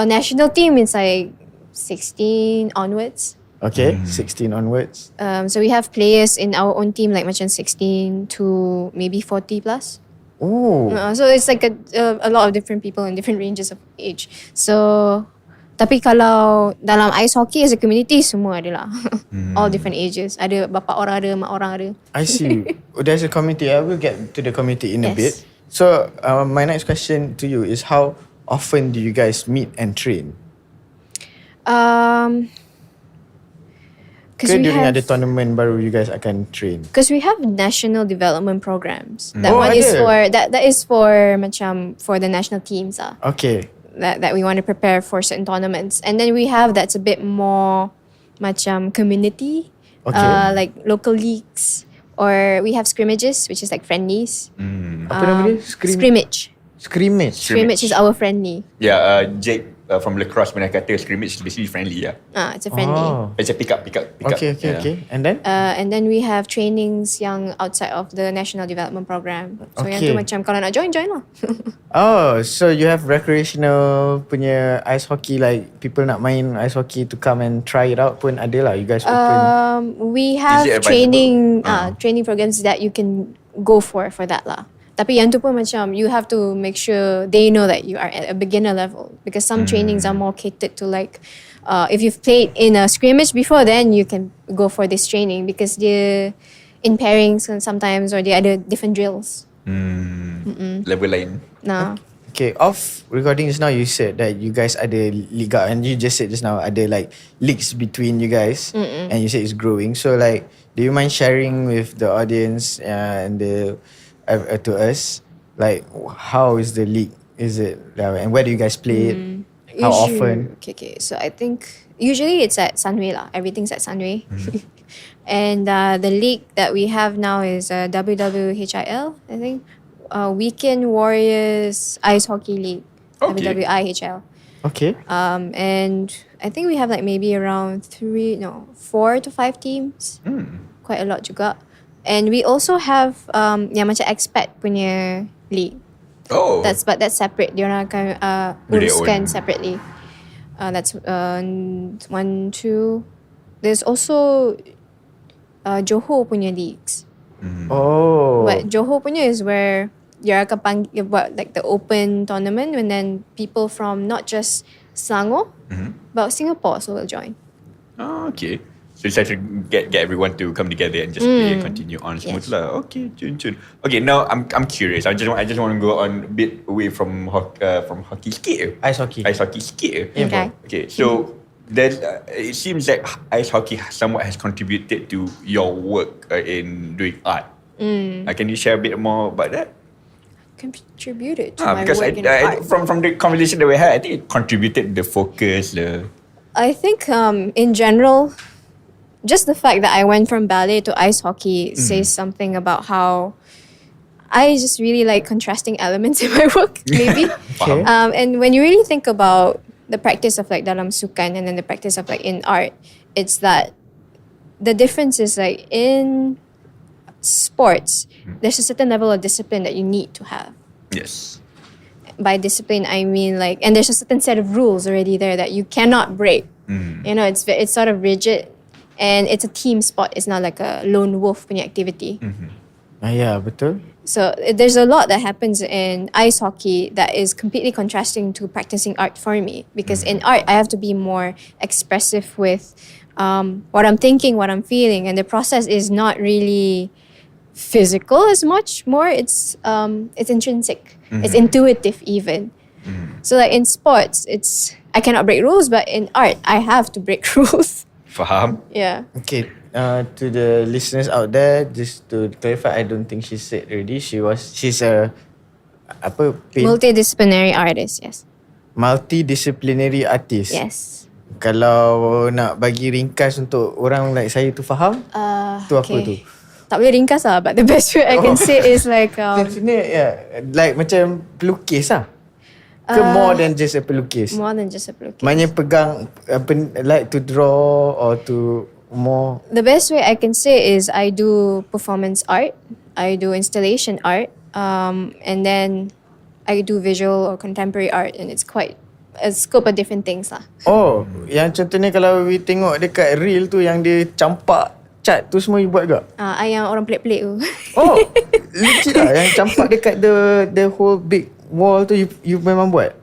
national team it's like 16 onwards. Okay, 16 onwards. So we have players in our own team like macam 16 to maybe 40 plus. Oh. So it's like a lot of different people in different ranges of age. So tapi kalau dalam ice hockey as a community semua adalah all different ages. Ada bapa orang ada, mak orang ada. I see. There's a community. I will get to the community in a bit. So my next question to you is, how often do you guys meet and train? Ke during ada tournament baru you guys akan train? Because we have national development programs. That Oh, one is ada? for that is for macam for the national teams Okay. that we want to prepare for certain tournaments. And then we have that's a bit more macam community, like local leagues, or we have scrimmages, which is like friendlies. Apa nama dia? Scrimmage. Scrimmage Is our friendly. Yeah, Jake from lacrosse when I kata scrimmage is basically friendly, yeah. It's a friendly. Macam pick up. Okay. And then? And then we have trainings yang outside of the national development program. So yang tu macam kalau nak join lah. So you have recreational punya ice hockey, like people nak main ice hockey to come and try it out pun ada lah. You guys open? We have Is it training programs that you can go for that lah. Tapi yang tu pun macam you have to make sure they know that you are at a beginner level, because some trainings are more catered to like if you've played in a scrimmage before, then you can go for this training because they're in pairings and sometimes, or they ada different drills. Level lain. Nah. Okay, off recording just now you said that you guys ada liga, and you just said just now ada like leagues between you guys, and you said it's growing. So like, do you mind sharing with the audience and the to us, like how is the league? Is it and where do you guys play it? How often? Okay. So I think usually it's at Sunway lah. Everything's at Sunway. And the league that we have now is 𝙎𝙊𝘾𝙄𝘼𝙇𝙎, I think. Weekend Warriors Ice Hockey League. Okay. 𝙎𝙊𝘾𝙄𝘼. Okay. And I think we have like maybe around 4 to 5 teams. Quite a lot juga. And we also have yang macam expat punya league. That's separate. Diorang akan uruskan separately. That's 1, 2. There's also Johor punya leagues. But Johor punya is where you akan buat like the open tournament, and then people from not just Selangor but Singapore also will join. Okay. So you try to get everyone to come together and just play and continue on smooth lah. Okay, cun. Okay, now I'm curious. I just want to go on a bit away from hockey sikit. Ice hockey sikit. Okay. So then it seems like ice hockey somewhat has contributed to your work in doing art. Can you share a bit more about that? Contributed to my because work in art. From the conversation that we had, I think it contributed the focus. I think in general, just the fact that I went from ballet to ice hockey says something about how I just really like contrasting elements in my work, maybe. And when you really think about the practice of like dalam sukan and then the practice of like in art, it's that the difference is like in sports, there's a certain level of discipline that you need to have. Yes. By discipline, I mean like, and there's a certain set of rules already there that you cannot break. You know, it's sort of rigid. And it's a team sport. It's not like a lone wolf punya activity. Yeah, betul. So there's a lot that happens in ice hockey that is completely contrasting to practicing art for me. Because in art, I have to be more expressive with what I'm thinking, what I'm feeling. And the process is not really physical as much. More, it's intrinsic. It's intuitive even. So like in sports, I cannot break rules. But in art, I have to break rules. Faham? Yeah. Okay, to the listeners out there, just to clarify, I don't think she said already. She's a multidisciplinary artist, yes. Multidisciplinary artist. Yes. Kalau nak bagi ringkas untuk orang like saya tu faham, tu apa tu? Tak boleh ringkas lah, but the best way I can say is like like macam pelukis lah. More than just a pelukis? More than just a pelukis. Maknanya pegang like to draw or to more? The best way I can say is I do performance art, I do installation art, and then I do visual or contemporary art, and it's quite a scope of different things lah. Oh, yang contohnya kalau we tengok dekat reel tu yang dia campak cat tu semua you buat ke? Yang orang pelik-pelik tu. Oh, legit lah yang campak dekat the whole big wall tu you memang buat?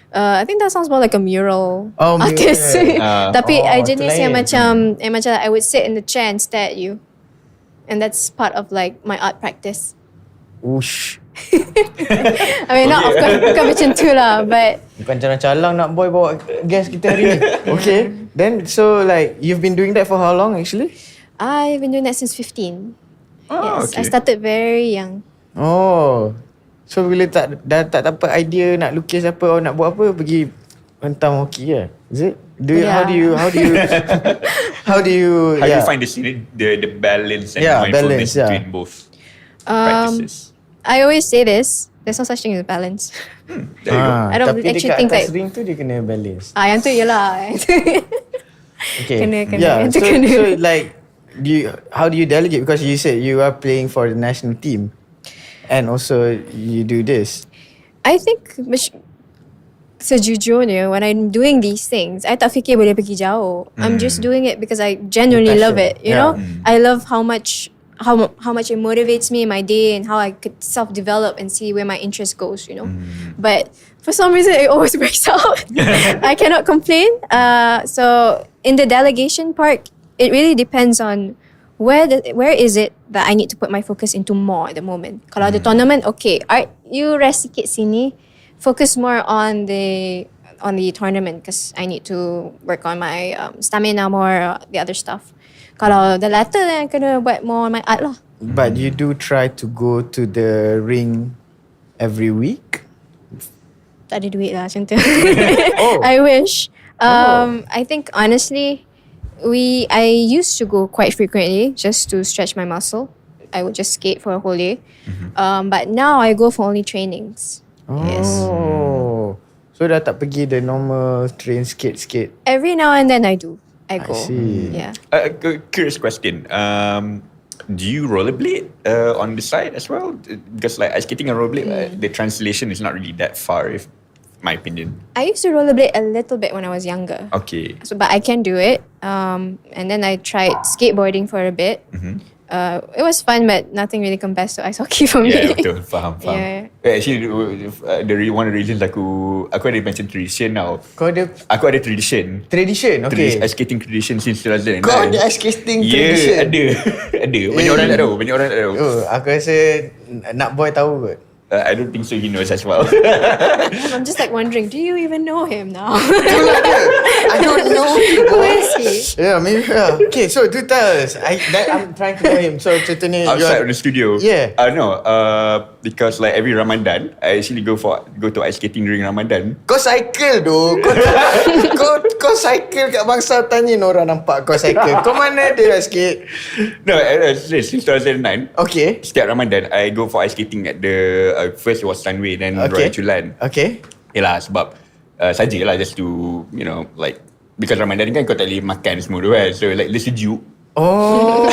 I think that sounds more like a mural artist. Tapi I jenis yang macam I would sit in the chair and stare at you. And that's part of like my art practice. Whoosh. I mean, not of course bukan macam tu lah, but bukan calang-calang nak boy bawa guest kita hari ni. Okay. Then so like you've been doing that for how long actually? I've been doing that since 15. Oh, Yes, okay. I started very young. Oh. So bila tak dapat idea nak lukis apa or nak buat apa, pergi hentam hoki je. Is it? How do you How do you find the balance and mindfulness between both practices? I always say this. There's no such thing as balance. There you go. I don't tapi actually dekat think atas like- ring tu dia kena balance. Yang tu yelah. Okay. Kena. Yeah. Yang tu So, kena. so like how do you delegate? Because you said you are playing for the national team, and also you do this. I think sejujurnya when I'm doing these things, I tak fikir boleh pergi jauh. I'm just doing it because I genuinely love it. You know, I love how much it motivates me in my day and how I could self-develop and see where my interest goes. You know, but for some reason it always breaks out. I cannot complain. So in the delegation part, it really depends on where is it that I need to put my focus into more at the moment. Kalau ada tournament, okay, alright, you rest sikit sini. Focus more on the tournament because I need to work on my stamina more, the other stuff. Kalau the latter, then kena buat more on my art lah. But you do try to go to the ring every week? Tak ada duit lah macam tu. I wish. I think honestly, I used to go quite frequently just to stretch my muscle. I would just skate for a whole day. But now I go for only trainings. Yes. So dah tak pergi the normal train skate? Every now and then I do. I go. see. Yeah. Curious question. Do you rollerblade on the side as well? Because like ice skating and rollerblade, the translation is not really that far, if my opinion. I used to rollerblade a little bit when I was younger. Okay. So, but I can do it. And then I tried skateboarding for a bit. It was fun, but nothing really compares to ice hockey for me. Yeah, betul. Faham. Yeah. Actually, one of the reasons aku ada macam tradition now. Aku ada tradition. Tradition? Okay. Ice skating tradition since 2009. Kau ada ice skating tradition? Ya, ada. Banyak orang tak tahu. Oh, aku rasa nak boy tahu kot. I don't think so he knows as well. I'm just like wondering, do you even know him now? I don't know. Who is he? Yeah, maybe. Okay, so do tell us. I'm trying to know him. So contohnya Outside of the studio. Yeah. No. Because like every Ramadan, I actually go to ice skating during Ramadan. Kau cycle tu. Kau cycle kat bangsa tanya orang nampak kau cycle. Kau mana ada skate? No, since 2009. Okay. Setiap Ramadan, I go for ice skating at the first it was Sunway, then Royal Chulan. Okay. Yelah, sebab sajalah just to, you know, like, because Ramadan kan kau tak boleh makan semua tu kan. So like dia sejuk. Oh.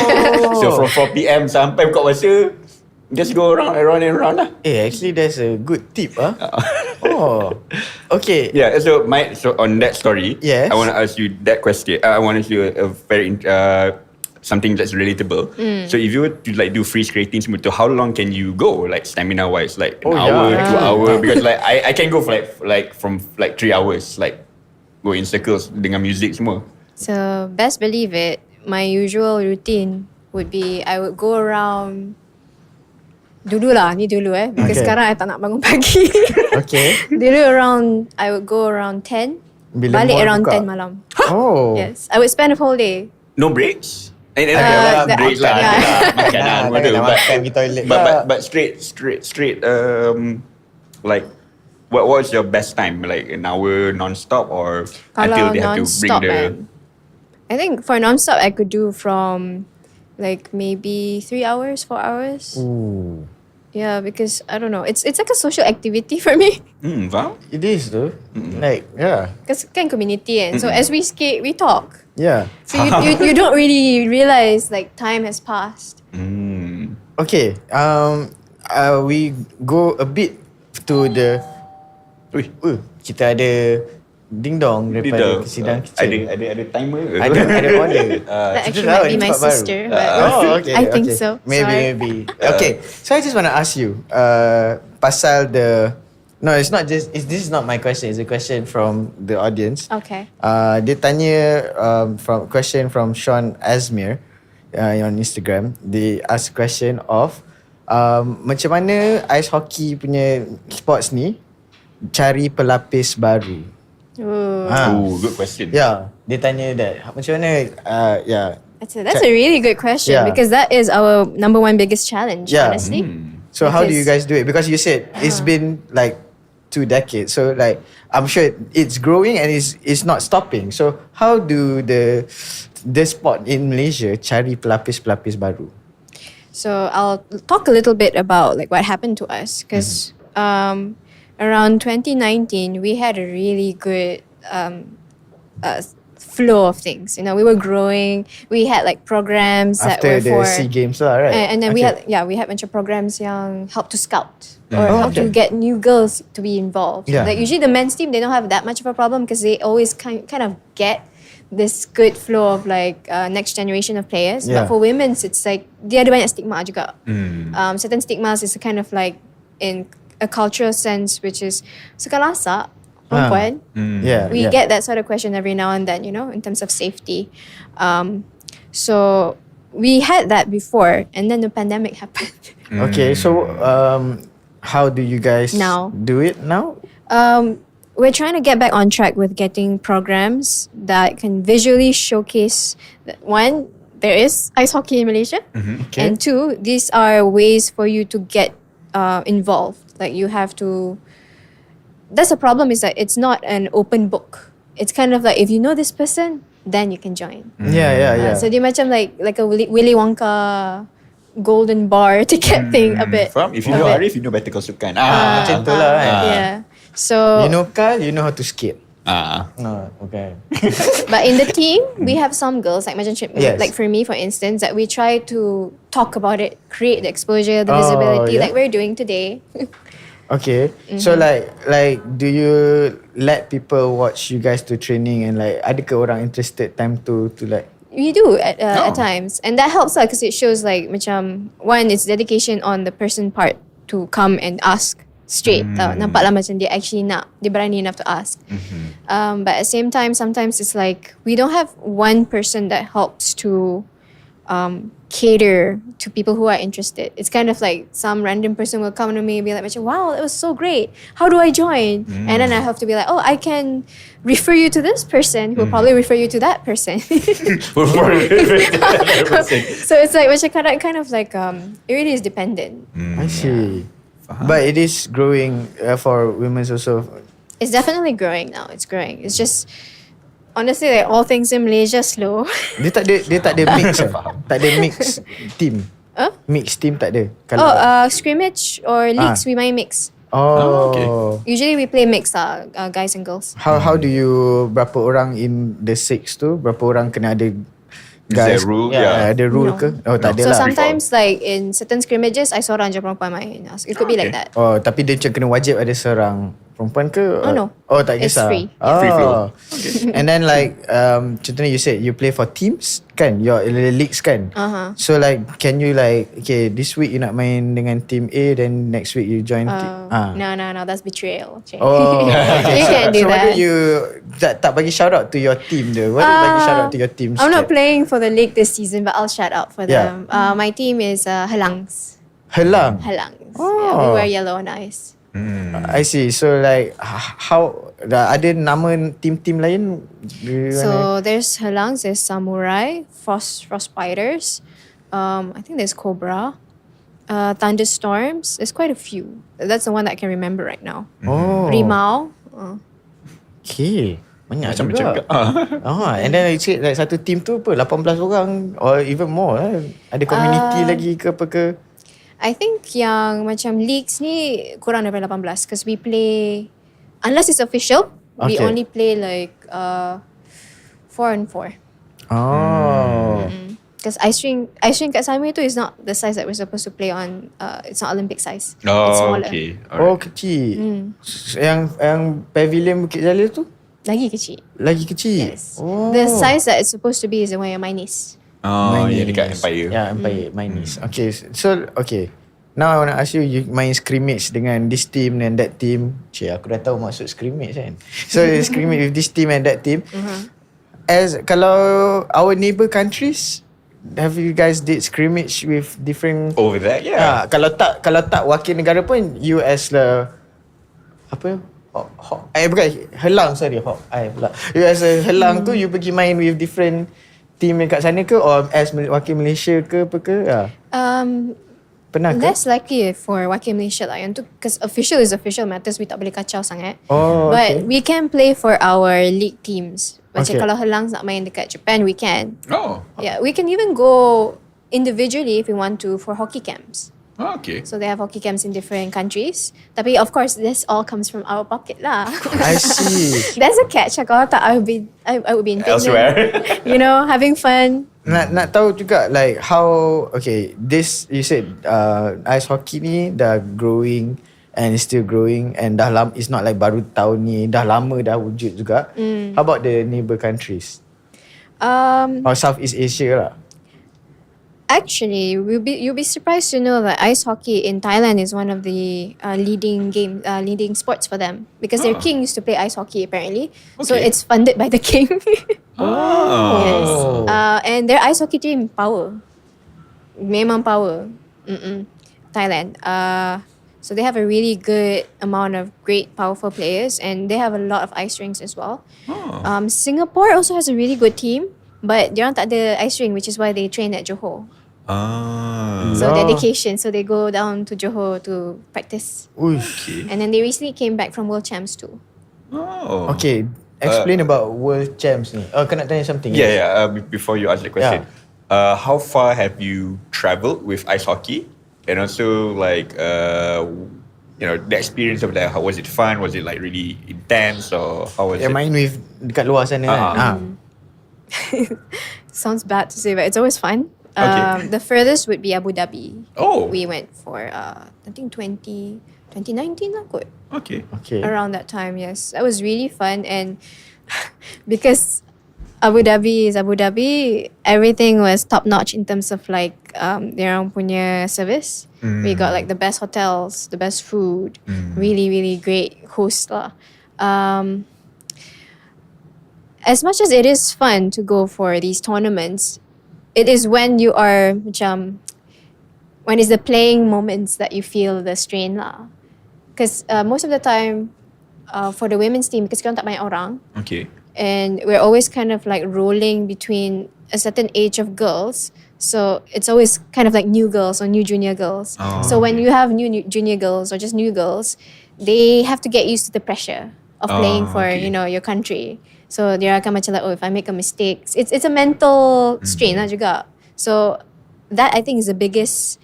So from 4 PM sampai buka puasa, just go around lah. Actually that's a good tip Oh. Okay. Yeah, so on that story, yes, I want to ask you that question. I want to ask you a very something that's relatable. So if you were to like do free skating, so how long can you go, like stamina wise, like an hour, 2 hour? Because like I can go for like from like 3 hours, like go in circles dengan music semua. So best believe it, my usual routine would be I would go around. Dulu because sekarang I tak nak bangun pagi. Okay. I would go around 10. Bila balik around buka? 10 malam. Oh. Yes, I would spend a whole day. No breaks? Breaks lah. yeah. Makanan, makan pergi toilet. But straight. Like, what was your best time? Like an hour non-stop or until they have to bring the? I think for non-stop I could do from like maybe 3 hours, 4 hours. Ooh. Yeah, because I don't know. It's like a social activity for me. Faham? It is though. Like, yeah. Because kan community and so as we skate, we talk. Yeah. So you don't really realize like time has passed. Okay. We go a bit to the. Kita ada ding dong daripada kesidang kitchen. Ada timer. Ada order. That actually might be my sister. But Okay. I think so. Maybe. Okay. So I just want to ask you pasal the. No, it's not just. This is not my question. It's a question from the audience. Okay. Dia tanya question from Sean Azmir on Instagram. They ask question of macam mana ice hockey punya sports ni cari pelapis baru. Good question. Yeah, dia tanya that macam mana yeah. That's a really good question because that is our number one biggest challenge, honestly. So how do you guys do it? Because you said it's been like 2 decades. So like I'm sure it's growing and it's not stopping. So how do the sport in Malaysia cari pelapis-pelapis baru? So I'll talk a little bit about like what happened to us because around 2019 we had a really good flow of things. You know, we were growing. We had like programs after that were the for SEA Games lah, right? and then we had a bunch of programs yang help to scout or help to get new girls to be involved. Yeah. Like usually the men's team, they don't have that much of a problem because they always kind of get this good flow of like next generation of players. But for women's, it's like dia ada banyak stigma juga. Certain stigmas is kind of like in a cultural sense, which is suka lasak perempuan. We get that sort of question every now and then, you know, in terms of safety. So we had that before, and then the pandemic happened. Okay, so how do you guys do it now? We're trying to get back on track with getting programs that can visually showcase that, one, there is ice hockey in Malaysia, and two, these are ways for you to get involved. Like you have to. That's the problem, is that it's not an open book. It's kind of like if you know this person, then you can join. So dia macam like a Willy Wonka golden bar ticket thing a bit. If you know Arief, you know Better Call Sukan. Macam tu lah kan. Yeah. So you know Khal, you know how to skate. Okay. But in the team, we have some girls like like for me, for instance, that we try to talk about it, create the exposure, the visibility, like we're doing today. Okay, so like do you let people watch you guys do training and like adakah orang interested time to like? We do at times, and that helps because it shows like macam one, it's dedication on the person part to come and ask straight. Nampak lah macam dia actually dia berani enough to ask. But at the same time, sometimes it's like we don't have one person that helps to cater to people who are interested. It's kind of like some random person will come to me and be like, wow, it was so great. How do I join? And then I have to be like, I can refer you to this person who will probably refer you to that person. So it's like kind of like it really is dependent. I see. But it is growing for women also. It's definitely growing now. It's growing. It's just honestly, like all things in Malaysia, slow. Dia tak ada mix. Tak ada mix team. Mix team tak ada. Scrimmage or leagues, we might mix. Okay. Usually we play mix, guys and girls. How do you, berapa orang in the six tu? Berapa orang kena ada guys? Is there a rule? Ada rule ke? Tak ada so lah. sometimes like in certain scrimmages, I seorang je perempuan main. It could be like that. Tapi dia macam kena wajib ada seorang perempuan ke? No. Tak kisah. It's free. Free flow. Okay. And then like contohnya you said you play for teams kan? Your leagues kan? So like can you like, okay, this week you nak main dengan team A, then next week you join No, that's betrayal. Okay. Okay. You can't do so that. why do you tak bagi shout out to your team tu? Why do you bagi shout out to your team? I'm not playing for the league this season, but I'll shout out for them. My team is �12𝘆𝘆𝑒𝐿𝑎𝑛𝑔𝑠. �12𝘆𝑒𝐿𝑎𝑛𝑔. We wear yellow and ice. I see. So like how ada nama team lain? So there's �12𝘆𝑒𝑙𝑎𝑛𝑔𝑠, there's samurai, frost spiders. I think there's cobra, thunderstorms. There's quite a few. That's the one that I can remember right now. Rimau. Okay. Banyak macam-macam juga. And then like satu team tu apa 18 orang or even more Ada community lagi ke apa ke? I think yang macam leagues ni kurang daripada 18 because we play, unless it's official, we only play like 4-on-4. Because ice rink kat Samir tu is not the size that we're supposed to play on. It's not Olympic size. It's smaller. Okay. Kecil. Yang pavilion Bukit Jalil tu? Lagi kecil. Yes. The size that it's supposed to be is the one yang my niece. Dekat Empire. Empire, my niece. Okay, so now I want to ask you, you main scrimmage dengan this team and that team. Aku dah tahu maksud scrimmage kan. So scrimmage with this team and that team. As kalau our neighbour countries, have you guys did scrimmage with different over there? Kalau tak wakil negara pun you as the bukan Helang, sorry, Hawkeye pula. You as a Helang tu, you pergi main with different team dekat sana ke, or as wakil Malaysia ke apa ke? Pernah ke? Less likely for wakil Malaysia lah yang tu, because official is official matters, we tak boleh kacau sangat. Okay. But we can play for our league teams. Macam Okay. kalau Helang nak main dekat Japan, we can. Oh. Yeah, we can even go individually if we want to for hockey camps. Oh, okay. So they have hockey camps in different countries. Tapi of course, this all comes from our pocket lah. I see. That's a catch. Kalau tak, I would be in Finland. Elsewhere. Having fun. Nak tahu juga like how, okay, this you said ice hockey ni dah growing and it's still growing, and dah lama, it's not like baru tahun ni, dah lama dah wujud juga. How about the neighbor countries? Or Southeast Asia lah. Actually, you'll be surprised to know that ice hockey in Thailand is one of the leading sports for them, because their king used to play ice hockey apparently. So Okay. it's funded by the king. Yes. Oh. And their ice hockey team power. Memang power. Thailand. So they have a really good amount of great powerful players, and they have a lot of ice rinks as well. Singapore also has a really good team, but they don't have the ice rink, which is why they train at Johor. So dedication. So they go down to Johor to practice. Uish. And then they recently came back from World Champs too. Oh. Okay, explain about World Champs ni. Kau nak tanya something? Yeah. Before you ask the question, how far have you traveled with ice hockey? And also, like, the experience of that. How was it fun? Was it like really intense, or how was it? Main with dekat luar sana kan? Sounds bad to say, but it's always fun. Okay. The furthest would be Abu Dhabi. Oh. We went for, I think 2019 lah kot. Okay. Around that time, yes. That was really fun, and because Abu Dhabi is Abu Dhabi, everything was top notch in terms of like their own punya service. We got like the best hotels, the best food, really, really great host lah. As much as it is fun to go for these tournaments, it is when you are when it's the playing moments that you feel the strain lah. Because most of the time, for the women's team, because kita tak banyak orang, Okay. and we're always kind of like rolling between a certain age of girls. So it's always kind of like new girls or new junior girls. So when you have new junior girls or just new girls, they have to get used to the pressure of playing for your country. So dia akan macam like, if I make a mistake, it's a mental strain lah juga. So that I think is the biggest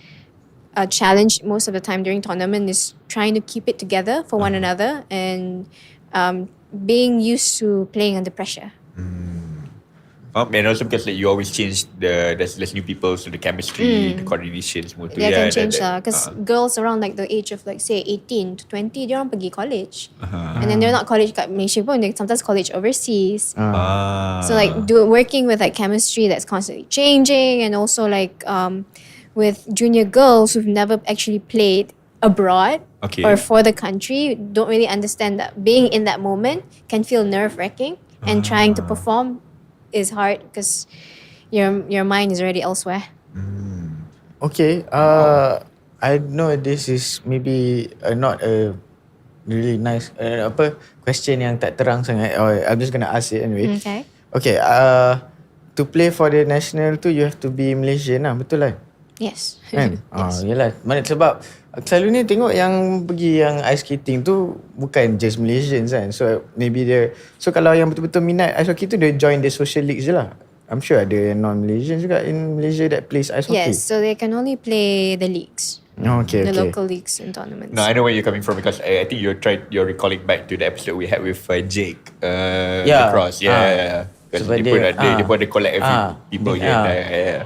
challenge most of the time during tournament, is trying to keep it together for one another, and being used to playing under pressure. And also because like you always change there's new people, so the chemistry, the coordination semua tu. They can change lah, because girls around like the age of like say 18 to 20, dia orang pergi college, and then they're not college kat Malaysia pun, they sometimes college overseas. So like working with like chemistry that's constantly changing, and also like with junior girls who've never actually played abroad or for the country, don't really understand that being in that moment can feel nerve-wracking, and trying to perform is hard because your mind is already elsewhere. Okay, I know this is maybe not a really nice question yang tak terang sangat. I'm just gonna ask it anyway. Okay, to play for the national tu, you have to be Malaysian lah, betul lah? Yes. Kan? Yes. Yelah, sebab selalu ni tengok yang pergi yang ice skating tu bukan just Malaysians kan. So maybe so kalau yang betul-betul minat ice hockey tu, dia join the social leagues je lah. I'm sure ada non-Malaysians juga in Malaysia that plays ice hockey. Yes, so they can only play the leagues. Okay. Local leagues and tournaments. No, I know where you're coming from, because I think you're recalling back to the episode we had with Jake. Across. Yeah. Because Sebab they put the collect a few people here.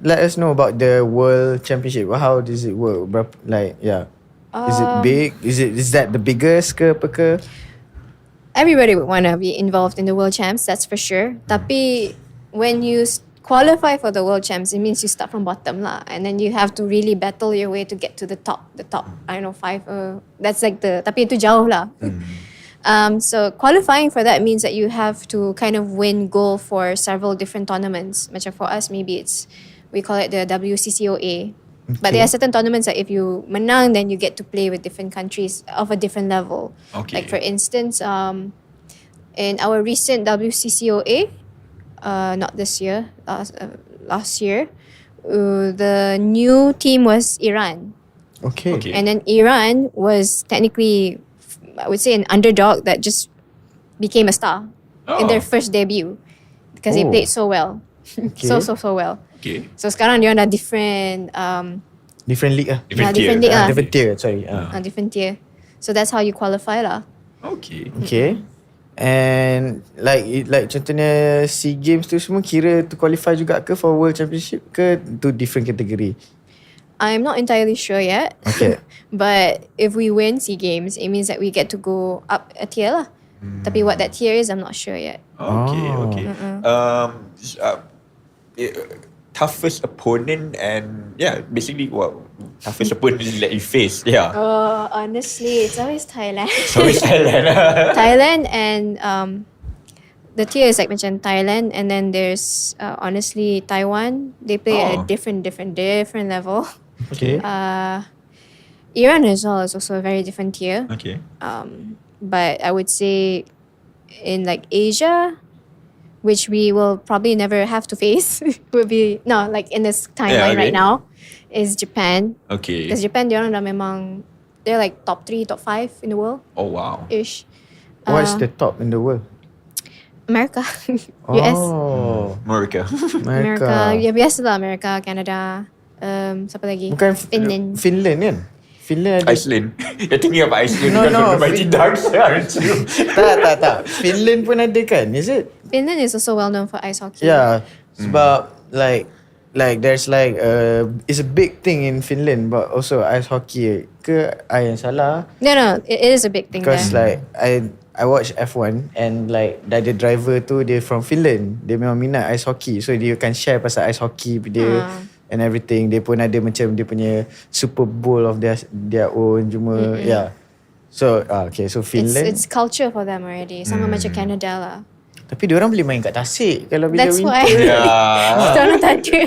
Let us know about the World Championship. How does it work? Is it big? Is that the biggest ke apa ke? Everybody would want to be involved in the World Champs, that's for sure. Tapi when you qualify for the World Champs, it means you start from bottom lah, and then you have to really battle your way to get to the top. I don't know, 5. That's like tapi itu jauh lah. So qualifying for that means that you have to kind of win gold for several different tournaments. Macam for us, maybe we call it the WCCOA. But there are certain tournaments that if you menang, then you get to play with different countries of a different level. Okay. Like for instance, in our recent WCCOA, not this year, last year, the new team was Iran. Okay. And then Iran was technically, I would say, an underdog that just became a star in their first debut because they played so well. So well. Okay. So sekarang dia dah different Different league lah. Different different tier. league lah. Different tier, sorry. Different tier. So that's how you qualify lah. Okay. Okay. And like contohnya SEA Games tu semua kira to qualify juga ke for World Championship ke to different category? I'm not entirely sure yet. Okay. But if we win SEA Games, it means that we get to go up a tier lah. Tapi what that tier is, I'm not sure yet. Okay. Toughest opponent and basically what toughest opponent that you face? Yeah. Honestly, it's always Thailand. So it's Thailand. Thailand and the tier is like macam Thailand, and then there's honestly Taiwan. They play at a different level. Okay. Iran as well is also a very different tier. Okay. But I would say in like Asia, which we will probably never have to face, will be like in this timeline right now, is Japan. Okay. Because Japan, they're like top 3, top 5 in the world. Oh wow. Ish. What's the top in the world? America, US, Oh, America. America. Ya biasa lah, America, Canada. Siapa lagi? Bukan Finland. Finland kan? Finland ada. Iceland. You're thinking of Iceland No, because no, of the Mighty Ducks, aren't you? Tak. Finland pun ada kan? Is it? Finland is also well known for ice hockey. Yeah. Sebab like there's like it's a big thing in Finland, but also ice hockey. Ke I yang salah? No, it is a big thing Because there. like I watch F1 and like the driver tu dia from Finland. Dia memang minat ice hockey, so dia akan share pasal ice hockey dia and everything. Dia pun ada macam dia punya Super Bowl of their own cuma So okay, so Finland. It's culture for them already. Sama macam Canada lah. Tapi diorang boleh main kat tasik kalau bila That's winter. why. Yeah. Kita orang tak ada.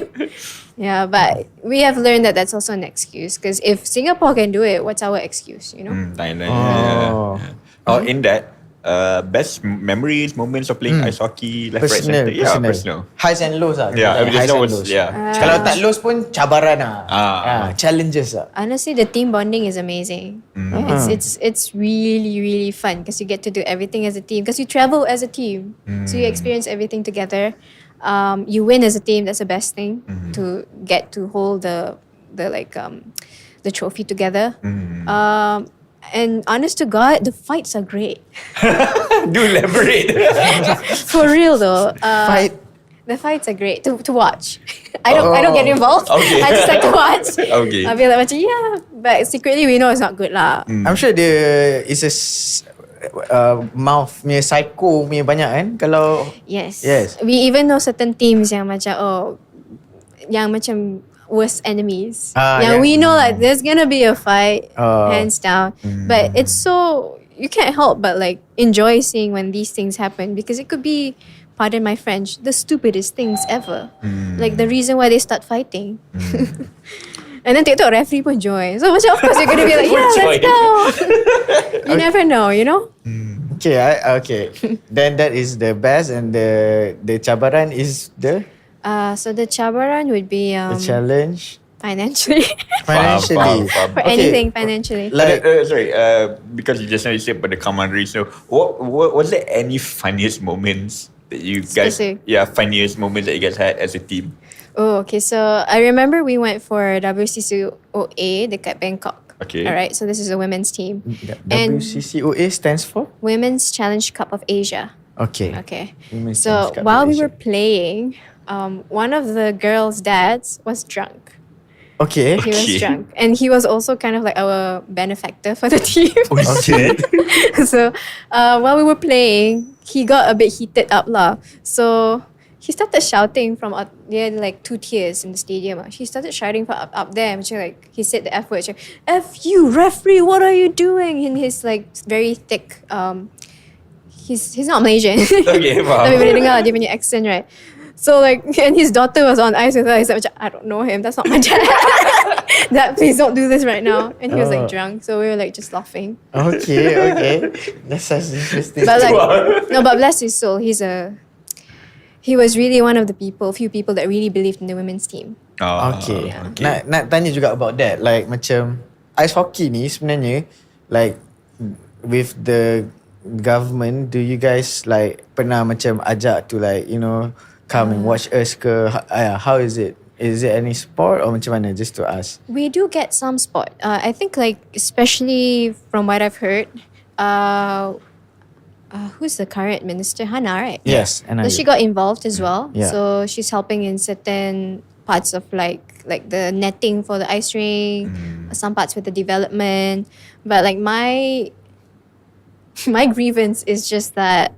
Yeah, but we have learned that that's also an excuse, because if Singapore can do it, what's our excuse, you know? Thailand. In that, best memories, moments of playing ice hockey, left, right, Personal, center. Yeah, personal. Highs and lows lah. Yeah, I mean, highs that and was- lows. yeah. Kalau tak lows pun cabaran lah. Challenges lah. Honestly, the team bonding is amazing. It's really, really fun because you get to do everything as a team, because you travel as a team, so you experience everything together. You win as a team. That's the best thing, to get to hold the trophy together. And honest to God, the fights are great. Do elaborate. For real though. The fights are great to watch. I don't get involved. Okay. I just like to watch. Okay. I'll be like macam but secretly we know it's not good lah. I'm sure dia is a mouth punya psycho punya banyak kan kalau. Yes. Yes. We even know certain teams yang macam yang macam worst enemies. We know like there's gonna be a fight, hands down. But it's so, you can't help but like enjoy seeing when these things happen, because it could be, pardon my French, the stupidest things ever. Like the reason why they start fighting. And then TikTok referee pun join. So macam of course you're gonna be like, let's go. You never know, you know? Okay, okay. Then that is the best, and the cabaran is the So the cabaran would be the challenge financially. Financially. For anything financially. Like Sorry, because you just now you said about the camaraderie. So, what was there any funniest moments that you guys? Specific. Yeah, funniest moments that you guys had as a team. Oh, okay. So I remember we went for WCCOA dekat Bangkok. Okay. All right. So this is a women's team. And WCCOA stands for Women's Challenge Cup of Asia. Okay. Okay. Women's So Challenge Cup while of we Asia. were playing, one of the girls' dads was drunk. Okay. He was drunk, and he was also kind of like our benefactor for the team. Okay. So while we were playing, he got a bit heated up lah. So he started shouting from up there, like 2 tiers in the stadium. He started shouting from up there. Macam like he said the F word. Macam, F you, referee, what are you doing? In his like very thick, he's not Malaysian. Okay, wow. Tapi boleh dengar dia punya accent, right? So like, and his daughter was on ice with her. He's like, I don't know him. That's not my dad. That please don't do this right now. And he was like drunk, so we were like just laughing. Okay. That's such interesting. But like, no, but bless his soul, he was really one of the few people that really believed in the women's team. Okay. Nak tanya juga about that. Like macam ice hockey ni sebenarnya, like with the government, do you guys like pernah macam ajak to like, you know, come and watch us ke? How is it? Is it any sport or macam mana? Just to ask. We do get some sport. I think like, especially from what I've heard, who's the current minister? Hannah, right? Yes. So she got involved as well. Yeah. So she's helping in certain parts of like the netting for the ice rink, some parts with the development. But like my grievance is just that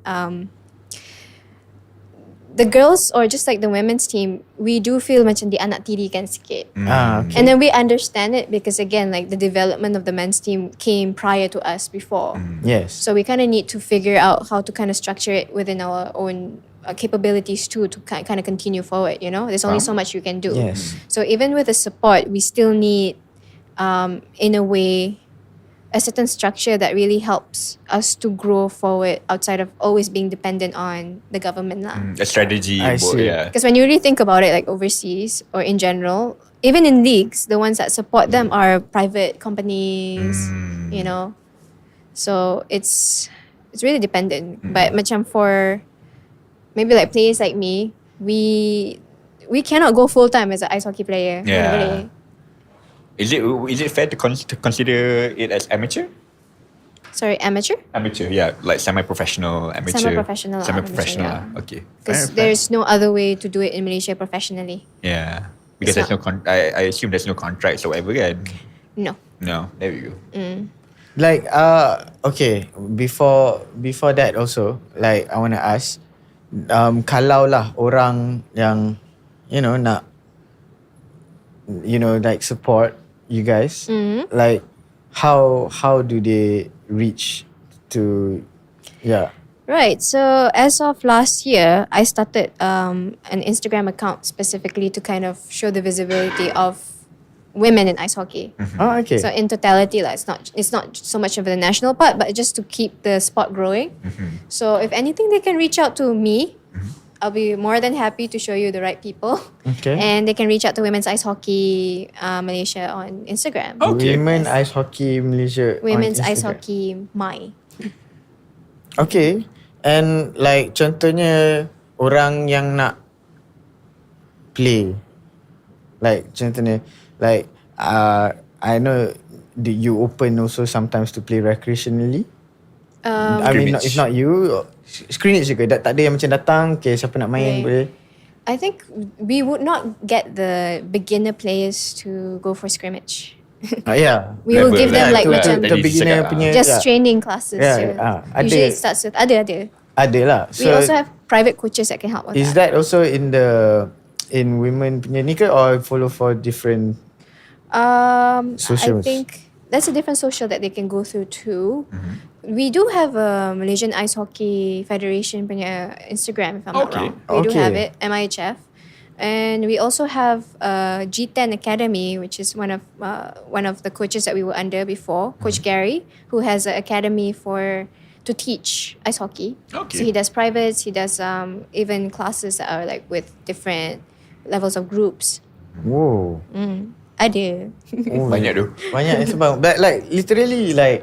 the girls, or just like the women's team, we do feel macam di anak tirikan sikit. Okay. And then we understand it because again, like the development of the men's team came prior to us before. Yes. So we kind of need to figure out how to kind of structure it within our own capabilities too, to kind of continue forward, you know? There's only so much you can do. Yes. So even with the support, we still need, in a way, a certain structure that really helps us to grow forward outside of always being dependent on the government lah. A strategy. I see. Yeah. Because when you really think about it, like overseas or in general, even in leagues, the ones that support them are private companies, you know. So it's really dependent. But macam for maybe like players like me, we cannot go full time as an ice hockey player. Yeah. Really. Is it fair to consider it as amateur? Sorry, amateur? Amateur, yeah, like semi-professional, amateur. Semi-professional. Semi-professional. Amateur, Okay. Because there's no other way to do it in Malaysia professionally. Yeah, because It's there's no I assume there's no contracts or whatever, kan? No. No, there we go. Like okay, before that also, like I want to ask, kalau lah orang yang you know nak, you know, like support you guys, like how do they reach to, yeah. Right. So as of last year, I started an Instagram account specifically to kind of show the visibility of women in ice hockey. Oh, okay. So in totality, like it's not so much of the national part, but just to keep the sport growing. So if anything, they can reach out to me. I'll be more than happy to show you the right people. Okay. And they can reach out to Women's Ice Hockey Malaysia on Instagram. Okay. Women Ice Hockey Malaysia. Women's on Ice Instagram. Hockey My. Okay. And like contohnya orang yang nak play, like contohnya like I know you open also sometimes to play recreationally. I mean Scrimmage. if not you, scrimmage juga. Tak ada yang macam datang, okay, siapa nak main boleh. I think we would not get the beginner players to go for scrimmage. Yeah. We will give them like tu macam the beginner punya. just training classes. Yeah, je. ada. Usually it starts with ada. Ada lah. We also have private coaches that can help with is that also in women punya ni ke, or follow for different socials? I think that's a different social that they can go through too. We do have a Malaysian Ice Hockey Federation punya Instagram, if I'm not wrong. We do have it, MIHF. And we also have G10 Academy, which is one of the coaches that we were under before, Coach Gary, who has an academy to teach ice hockey. Okay. So he does privates, he does even classes that are like with different levels of groups. Whoa. Ada. Banyak tu. Banyak sebab but like literally like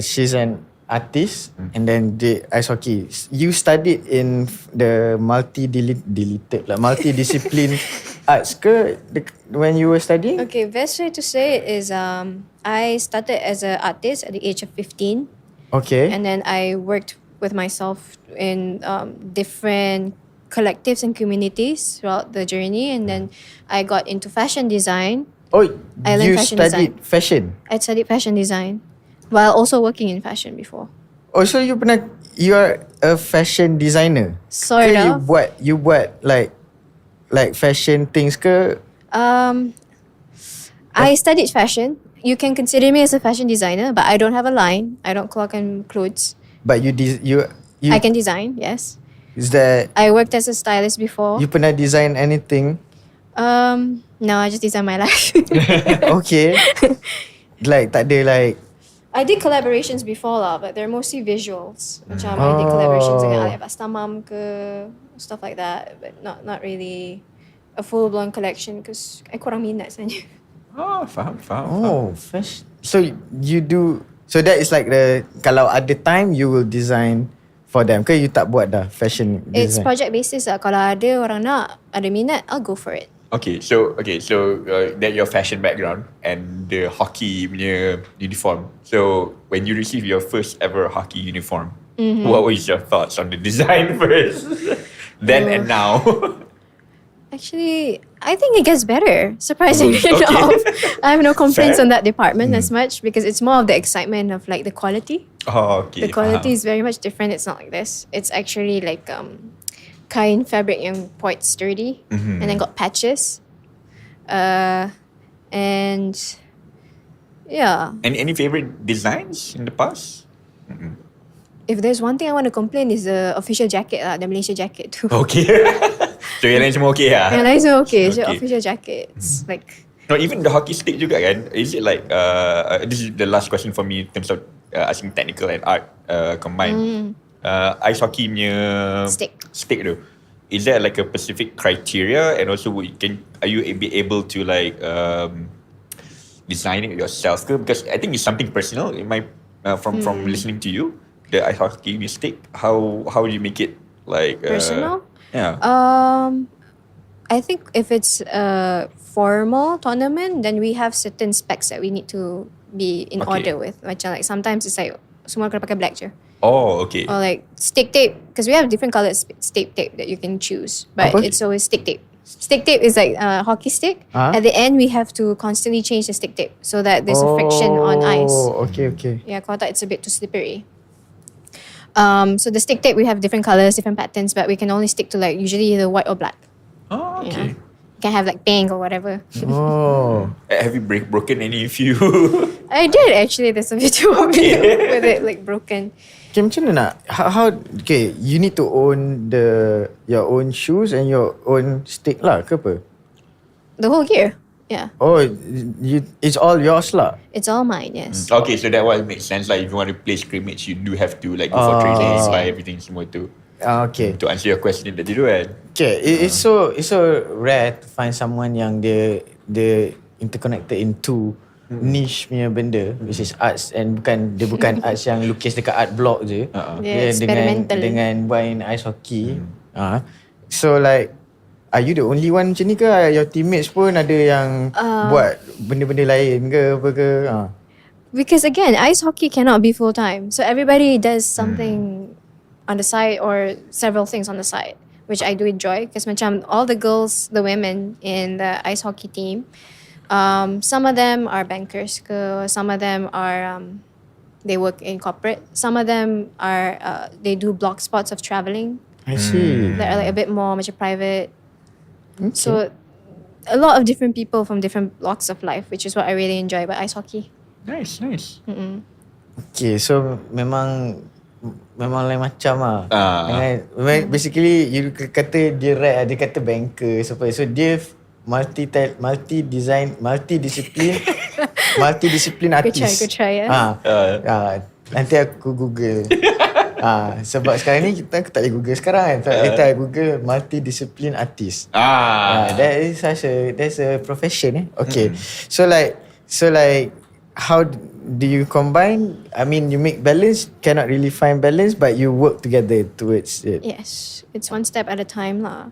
she's an artist and then ice hockey. You studied in the multidiscipline arts ke when you were studying? Okay, best way to say it is I started as an artist at the age of 15. Okay. And then I worked with myself in different collectives and communities throughout the journey. And then I got into fashion design. Oh, I learned you fashion studied design. fashion? I studied fashion design while also working in fashion before. Oh, so you are a fashion designer? Sort ke of. You buat like fashion things ke? I studied fashion. You can consider me as a fashion designer, but I don't have a line. I don't clock on clothes. But you I can design, yes. Is that I worked as a stylist before. you pernah design anything? No, I just design my life. Okay. Like tak ada like I did collaborations before lah, but they're mostly visuals. Macam I did collaborations dengan Alif Astamam ke, stuff like that, but not really a full blown collection because I kurang minat sebenarnya. Oh, faham. fashion. So you do. So that is like the kalau ada time you will design for them. Ke you tak buat dah fashion design? It's project basis lah. Kalau ada orang nak, ada minat, I'll go for it. Okay, so that your fashion background and the hockey punya uniform. So when you receive your first ever hockey uniform, what was your thoughts on the design first, then and now? Actually, I think it gets better, surprisingly enough. I have no complaints on that department as much because it's more of the excitement of like the quality. Oh, okay. The quality is very much different. It's not like this. It's actually like kain fabric yang quite sturdy and then got patches. And yeah. And any favorite designs in the past? If there's one thing I want to complain is the official jacket lah, the Malaysia jacket too. Okay. So yang lain semua okay lah? Yang lain semua okay. So official jackets like. No, even the hockey stick juga kan? Is it like this is the last question for me in terms of asking technical and art combined. Ice hockey punya stick tu. Is there like a specific criteria, and also are you be able to like design it yourself? Because I think it's something personal. In my from listening to you, the ice hockey stick. How do you make it like personal? Yeah. I think if it's a formal tournament, then we have certain specs that we need to be in order with. Macam like sometimes it's like semua kena pakai black je. Oh, okay. Or like stick tape, because we have different colored stick tape that you can choose, but it's always stick tape. Stick tape is like a hockey stick. At the end, we have to constantly change the stick tape so that there's a friction on ice. Oh, okay. Yeah, kalau tak, it's a bit too slippery. So the stick tape, we have different colors, different patterns, but we can only stick to like usually either white or black. Oh, okay. You can have like pink or whatever. Oh. Have you broken any of you? I did actually. There's a video of me with it like broken. Okay, macam mana nak? How okay, you need to own your own shoes and your own stick lah ke apa? The whole gear. Yeah. Oh, it's all yours lah. It's all mine, yes. Okay, so that one makes sense. Like if you want to play scrimmage, you do have to like go for training, buy everything semua tu. Okay. To answer your question tadi tu kan. Okay, it's so rare to find someone yang dia interconnected into niche punya benda, which is arts, and dia bukan arts yang lukis dekat art block je. Dia dengan main ice hockey. So like, are you the only one macam ni ke? Your teammates pun ada yang buat benda-benda lain ke apa ke? Because again, ice hockey cannot be full time. So everybody does something on the side or several things on the side, which I do enjoy. Because macam all the girls, the women in the ice hockey team, some of them are bankers, some of them are they work in corporate. Some of them are they do block spots of traveling. I see. That are like a bit more macam private. Okay. So a lot of different people from different walks of life, which is what I really enjoy about ice hockey. Nice. Okay, so memang lain macam lah. Basically you kata dia dia kata banker, so dia multi-disiplin artis. Good try, nanti aku Google. Sebab sekarang ni aku tak boleh Google sekarang kan. Later I Google multi-discipline artist. That's a profession. Okay. So like how do you combine? I mean, you make balance, cannot really find balance, but you work together towards it. Yes, it's one step at a time lah.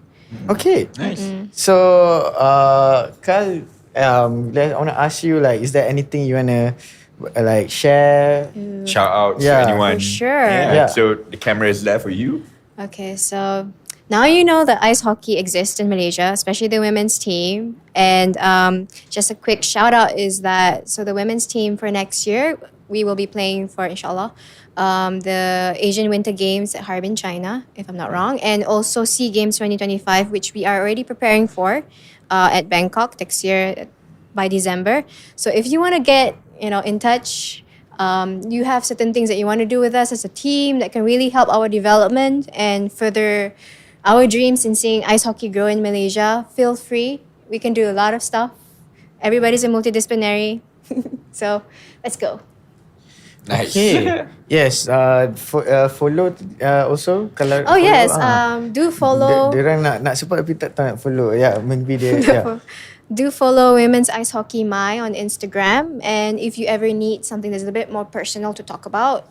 Okay. Nice. So Khal, I want to ask you, like, is there anything you want to like share? Shout out to anyone. For sure. Yeah. So the camera is there for you. Okay, so now you know that ice hockey exists in Malaysia, especially the women's team. And just a quick shout out is that, so the women's team for next year, we will be playing for, inshallah, the Asian Winter Games at Harbin, China, if I'm not wrong. And also SEA Games 2025, which we are already preparing for at Bangkok next year by December. So if you want to get in touch, you have certain things that you want to do with us as a team that can really help our development and further our dreams in seeing ice hockey grow in Malaysia, feel free. We can do a lot of stuff. Everybody's a multidisciplinary. So let's go. Nice. Okay. Yes. Follow also kalau. Oh follow, yes. Do follow. Dia orang nak support tapi tak tahu nak follow. Yeah, maybe dia. Yeah. Do follow Women's Ice Hockey My on Instagram, and if you ever need something that's a bit more personal to talk about,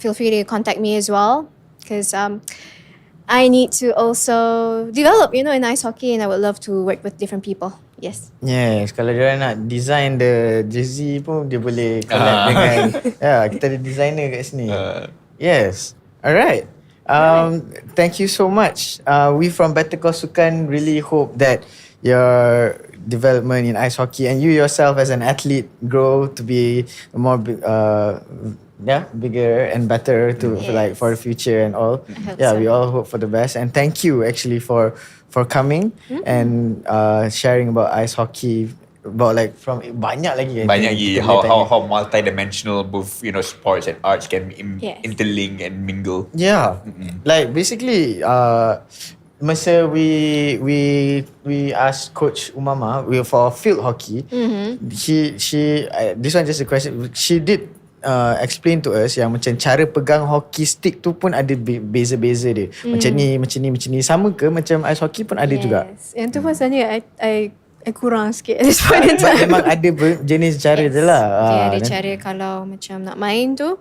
feel free to contact me as well, because I need to also develop, in ice hockey, and I would love to work with different people. Yes. Yes, kalau dia nak design the jersey pun dia boleh collab dengan kita ada designer kat sini. Yes. Alright. Thank you so much. We from Better Call Sukan really hope that your development in ice hockey and you yourself as an athlete grow to be more bigger and better to for the future and all. We all hope for the best, and thank you actually for coming and sharing about ice hockey, about from banyak lagi how multi-dimensional both sports and arts can interlink and mingle. Basically masa we asked Coach Umama for field hockey, she this one just a question, she did explain to us yang macam cara pegang hockey stick tu pun ada beza-beza dia. Macam ni sama ke macam ice hockey pun ada juga? Yang tu pasalnya I kurang sikit at this point in time. Memang ada jenis cara je lah. Ada cara kalau macam nak main tu,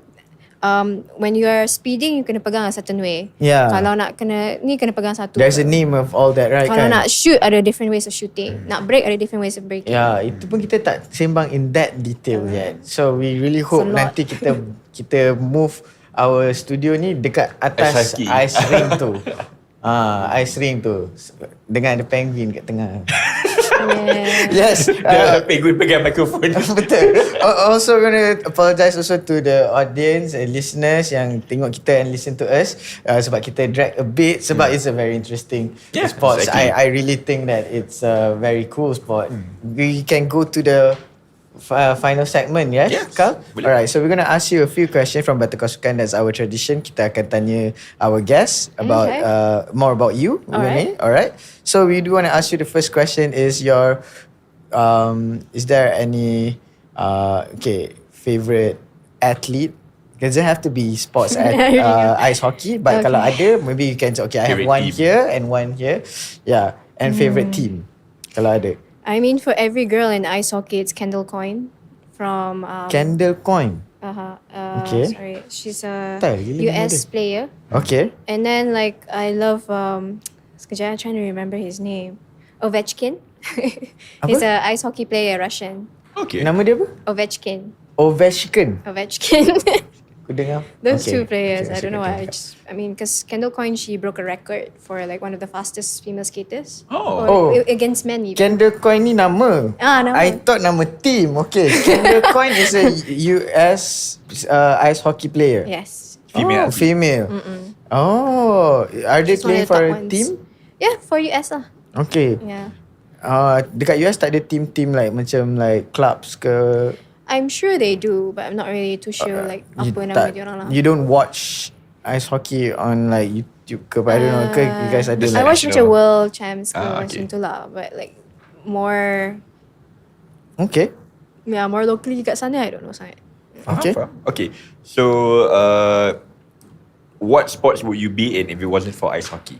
when you are speeding, you kena pegang a certain way. Kalau nak kena pegang satu. There's a name of all that, right? Kalau nak shoot, ada different ways of shooting. Nak break, ada different ways of breaking. Itu pun kita tak sembang in that detail yet. So we really hope nanti kita move our studio ni dekat atas ice ring tu. Ice ring tu dengan ada penguin kat tengah. Yes. Penguin pegang mikrofon. Betul. Also gonna apologize also to the audience and listeners yang tengok kita and listen to us, sebab kita drag a bit sebab it's a very interesting sport. Exactly. I really think that it's a very cool sport. We can go to the final segment, yes? Khal? Alright, so we're going to ask you a few questions from Better Call Sukan. That's our tradition. Kita akan tanya our guests about more about you. Alright. So we do want to ask you, the first question is your is there any favorite athlete? It doesn't have to be sports ice hockey, but kalau ada, maybe you can say, I have one here and one here. Yeah, and favorite team kalau ada. I mean, for every girl in ice hockey, it's Kendall Coyne from... Kendall Coyne? Sorry, she's a US player. Okay. And then I love... I'm trying to remember his name. Ovechkin. He's a ice hockey player, Russian. Okay. Nama dia apa? Ovechkin. Aku dengar. Those two players, I don't know why. Because Kendall Coyne, she broke a record for one of the fastest female skaters. Against men even. Kendall Coyne ni nama. Nama. I thought nama team. Okay. Kendall Coyne is a US ice hockey player. Yes. Female. Are they playing for a team? Yeah, for US lah. Okay. Yeah. Dekat US tak ada team macam clubs ke? I'm sure they do, but I'm not really too sure apa nama dia orang lah. You don't watch ice hockey on YouTube ke? I don't know. Ke you guys ada I watch macam world champs ke macam tu lah, but more. Okay. Yeah, more locally kat sana, I don't know sangat. Okay. So, what sports would you be in if it wasn't for ice hockey?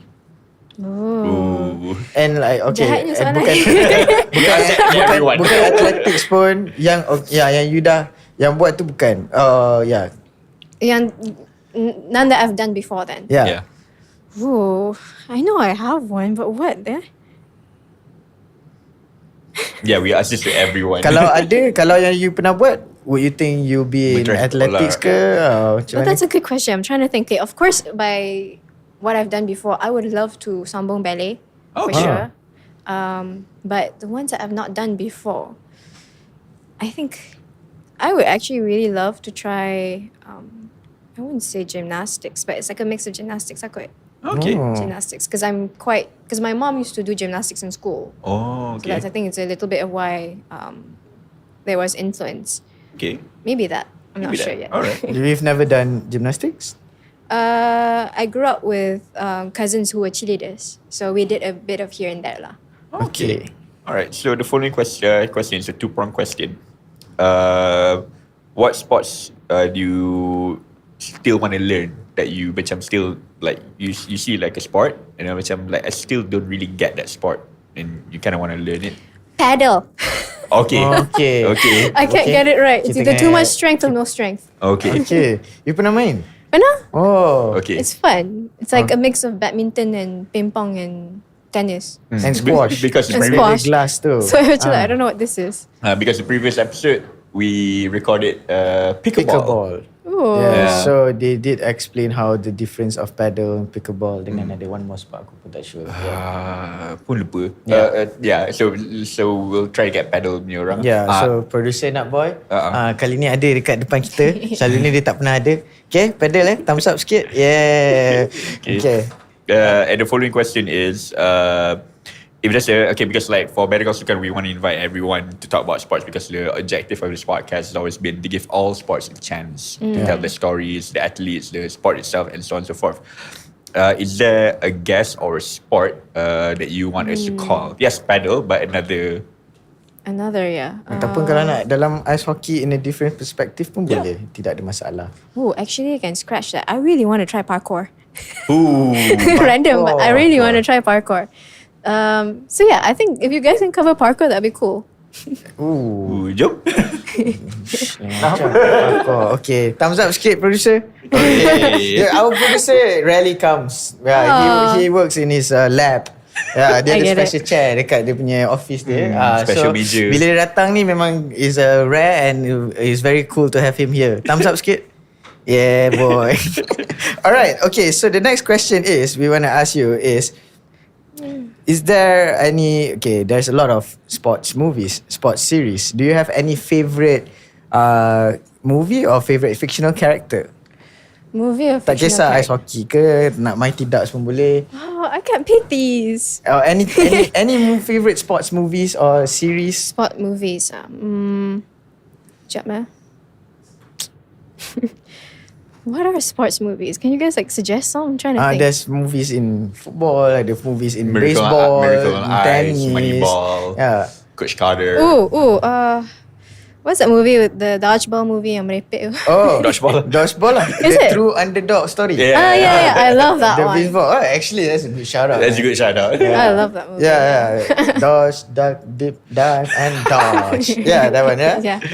And Jahatnya soalan. Bukan athletics pun yang you dah yang buat tu bukan. Yang none that I've done before then. Yeah. Ooh, I know I have one, but what? Yeah, we ask this to everyone. Kalau yang you pernah buat, would you think you'll be in athletics ke? Well, that's a good question. I'm trying to think. Of course, by what I've done before, I would love to sambung ballet for sure. But the ones that I've not done before, I think I would actually really love to try. I wouldn't say gymnastics, but it's a mix of gymnastics. Gymnastics, because my mom used to do gymnastics in school. Oh, okay. So I think it's a little bit of why there was influence. Okay. Maybe that. I'm not sure yet. All right. You've never done gymnastics? I grew up with cousins who were cheerleaders, so we did a bit of here and there lah. Okay. All right. So the following question is a two-pronged question. What sports do you still want to learn that you macam still like you see like a sport and then macam like I still don't really get that sport and you kind of want to learn it? Paddle. Okay. Okay. I can't get it right. It's Kita either too kena- much strength or no strength. Okay. Okay. You pernah main? Pernah? Oh. Okay. It's fun. It's like a mix of badminton and ping pong and tennis. And squash. Because And the squash. The glass tu. So actually, I don't know what this is. because the previous episode we recorded pickleball. Pickleball. Oh. Yeah. So they did explain how the difference of paddle and pickleball dengan ada one more sport aku pun tak sure. Pun lupa. Yeah. So we'll try to get paddle punya orang. Yeah, so producer nak boy kali ni ada dekat depan kita. Selalu ni dia tak pernah ada. Okay, paddle thumbs up sikit. Yeah. Okay. And the following question is, if there's because like for Better Call Sukan, we want to invite everyone to talk about sports because the objective of this podcast has always been to give all sports a chance to tell the stories, the athletes, the sport itself, and so on and so forth. Is there a guest or a sport that you want us to call? Yes, paddle, but another. Yeah. Ataupun kalau nak dalam ice hockey in a different perspective pun boleh. Tidak ada masalah. Oh, actually, I can scratch that. I really want to try parkour. Ooh. Random, but I really want to try parkour. So yeah, I think if you guys can cover parkour, that'd be cool. Ooh. Jom. Macam parkour. Okay, thumbs up sikit producer. Okay. Yeah, our producer rarely comes. Yeah, he works in his lab. Yeah, dia I ada get special chair dekat dia punya office dia. Special so, meja. Bila dia datang ni memang is rare and it's very cool to have him here. Thumbs up sikit. Yeah, boy. Alright, okay. So the next question is, we want to ask you is there any, okay, there's a lot of sports movies, sports series. Do you have any favorite movie or favorite fictional character? Movie or Tak fictional kisah ice character? hockey ke, nak Mighty Ducks pun boleh. Oh, I can't pick these. Or any favorite sports movies or series? Sport movies. Sekejap eh. What are sports movies? Can you guys like suggest some? I'm trying to think. There's movies in football, there's movies in Miracle baseball, on Ice, tennis, Moneyball. Yeah. Coach Carter. What's that movie with the dodgeball movie yang merepek tu? Oh, Dodgeball. Dodgeball lah. Is The it? true underdog story. Yeah. Yeah, I love that The one. baseball. Oh, actually, that's a good shout out. That's a good shout out. I love that movie. Yeah. Dodge, duck, dip, dive, and dodge. Yeah, that one. Yeah.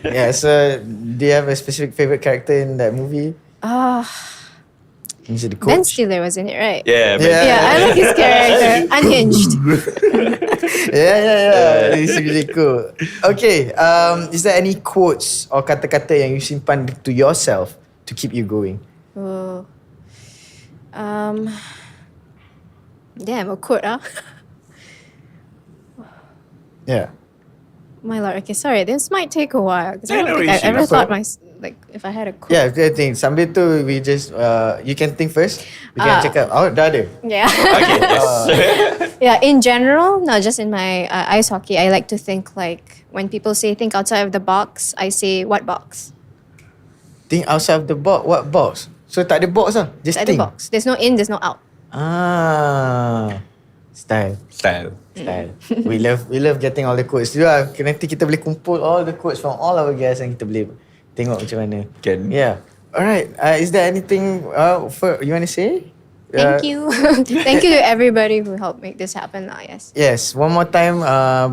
Yeah. So, do you have a specific favorite character in that movie? Is it the coach? Ben Stiller was in it, right? Yeah. Yeah, I like his character. Unhinged. Yeah. It's really cool. Okay, is there any quotes or kata-kata yang you simpan to yourself to keep you going? Oh. Damn, a quote, huh? Yeah. My lord. Okay, sorry. This might take a while because I Yeah, no don't think I issue. ever Apa? thought if I had a quote. Yeah, I think sambil tu we just you can think first. We can cakap. Oh, dah ada. Yeah. Okay, yes. Yeah, in general, not just in my ice hockey, I like to think like when people say think outside of the box, I say what box? Think outside of the box. What box? So tak ada box lah. Just Outside the think. box. There's no in, there's no out. Style. We love getting all the quotes. Nanti kita boleh kumpul all the quotes from all our guests and kita boleh tengok macam mana. Can. Yeah. Alright. Is there anything you want to say? Thank you. Thank you to everybody who helped make this happen. Yes. Yes. One more time,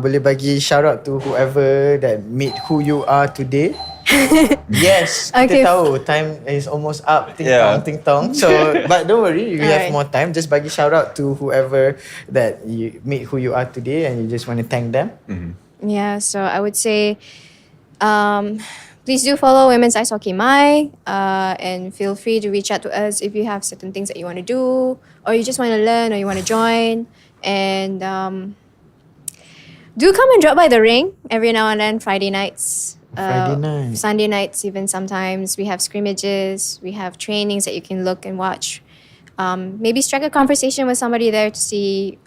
boleh bagi shout out to whoever that made who you are today. Yes, Okay. kita tahu time is almost up. Ting tong. So, but don't worry, you have Alright. more time. Just bagi shout out to whoever that you made who you are today, and you just want to thank them. Yeah, so I would say please do follow Women's Ice Hockey My and feel free to reach out to us if you have certain things that you want to do or you just want to learn or you want to join. And do come and drop by the ring every now and then, Friday nights. Friday night. Sunday nights even sometimes. We have scrimmages, we have trainings that you can look and watch. Maybe strike a conversation with somebody there to see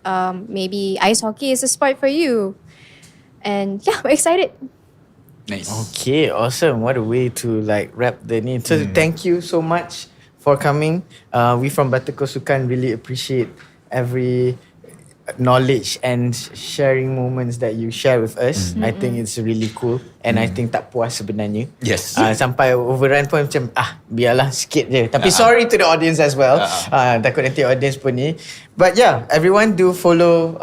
maybe ice hockey is a sport for you. And yeah, we're excited. Nice. Okay, awesome. What a way to like wrap the name. So thank you so much for coming. We from Better Call Sukan really appreciate every knowledge and sharing moments that you share with us. I think it's really cool, and I think tak puas sebenarnya. Yes. Sampai overrun pun macam biarlah sikit je. Tapi sorry to the audience as well. Takut nanti audience pun ni. But yeah, everyone do follow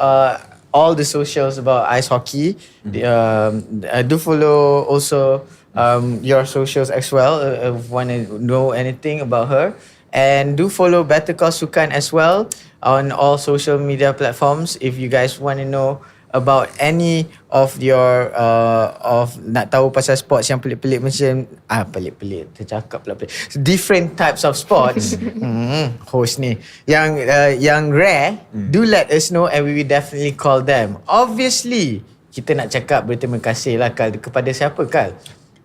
all the socials about ice hockey. Do follow also your socials as well if want to know anything about her. And do follow Better Call Sukan as well on all social media platforms if you guys want to know about any of your nak tahu pasal sports yang pelik-pelik macam pelik-pelik tercakap pula pelik. Different types of sports. Host ni yang rare, do let us know and we will definitely call them. Obviously kita nak cakap berterima kasih lah Kal kepada siapa Kal?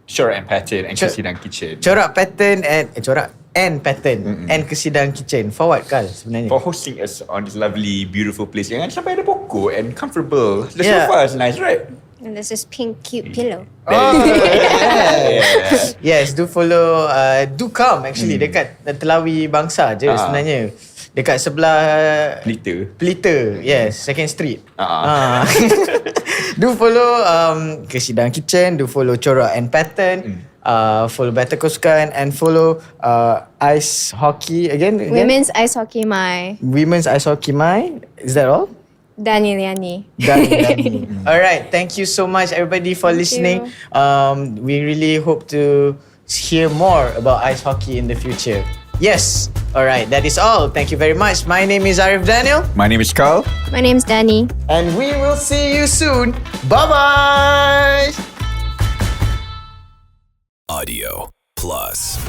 Corak Pattern and Kesidang Kitchen. Corak Pattern and Pattern and Kesidang Kitchen. For what Kal sebenarnya? For hosting us on this lovely, beautiful place. Jangan sampai ada pokok and comfortable. The sofa is nice, right? And there's this pink cute pillow. Yes, do follow. Do come actually dekat Telawi Bangsa je sebenarnya. Dekat sebelah Pelita. Yes, Second Street. Do follow Kesidang Kitchen. Do follow Corak and Pattern. Follow Better Call Sukan and follow ice hockey again. Women's Ice Hockey My. Women's Ice Hockey My. Is that all? Dhan Illiani. Alright, thank you so much everybody for listening. We really hope to hear more about ice hockey in the future. Yes. Alright, that is all. Thank you very much. My name is Arief Daniel. My name is Khal. My name's Dani. And we will see you soon. Bye-bye. Audio Plus.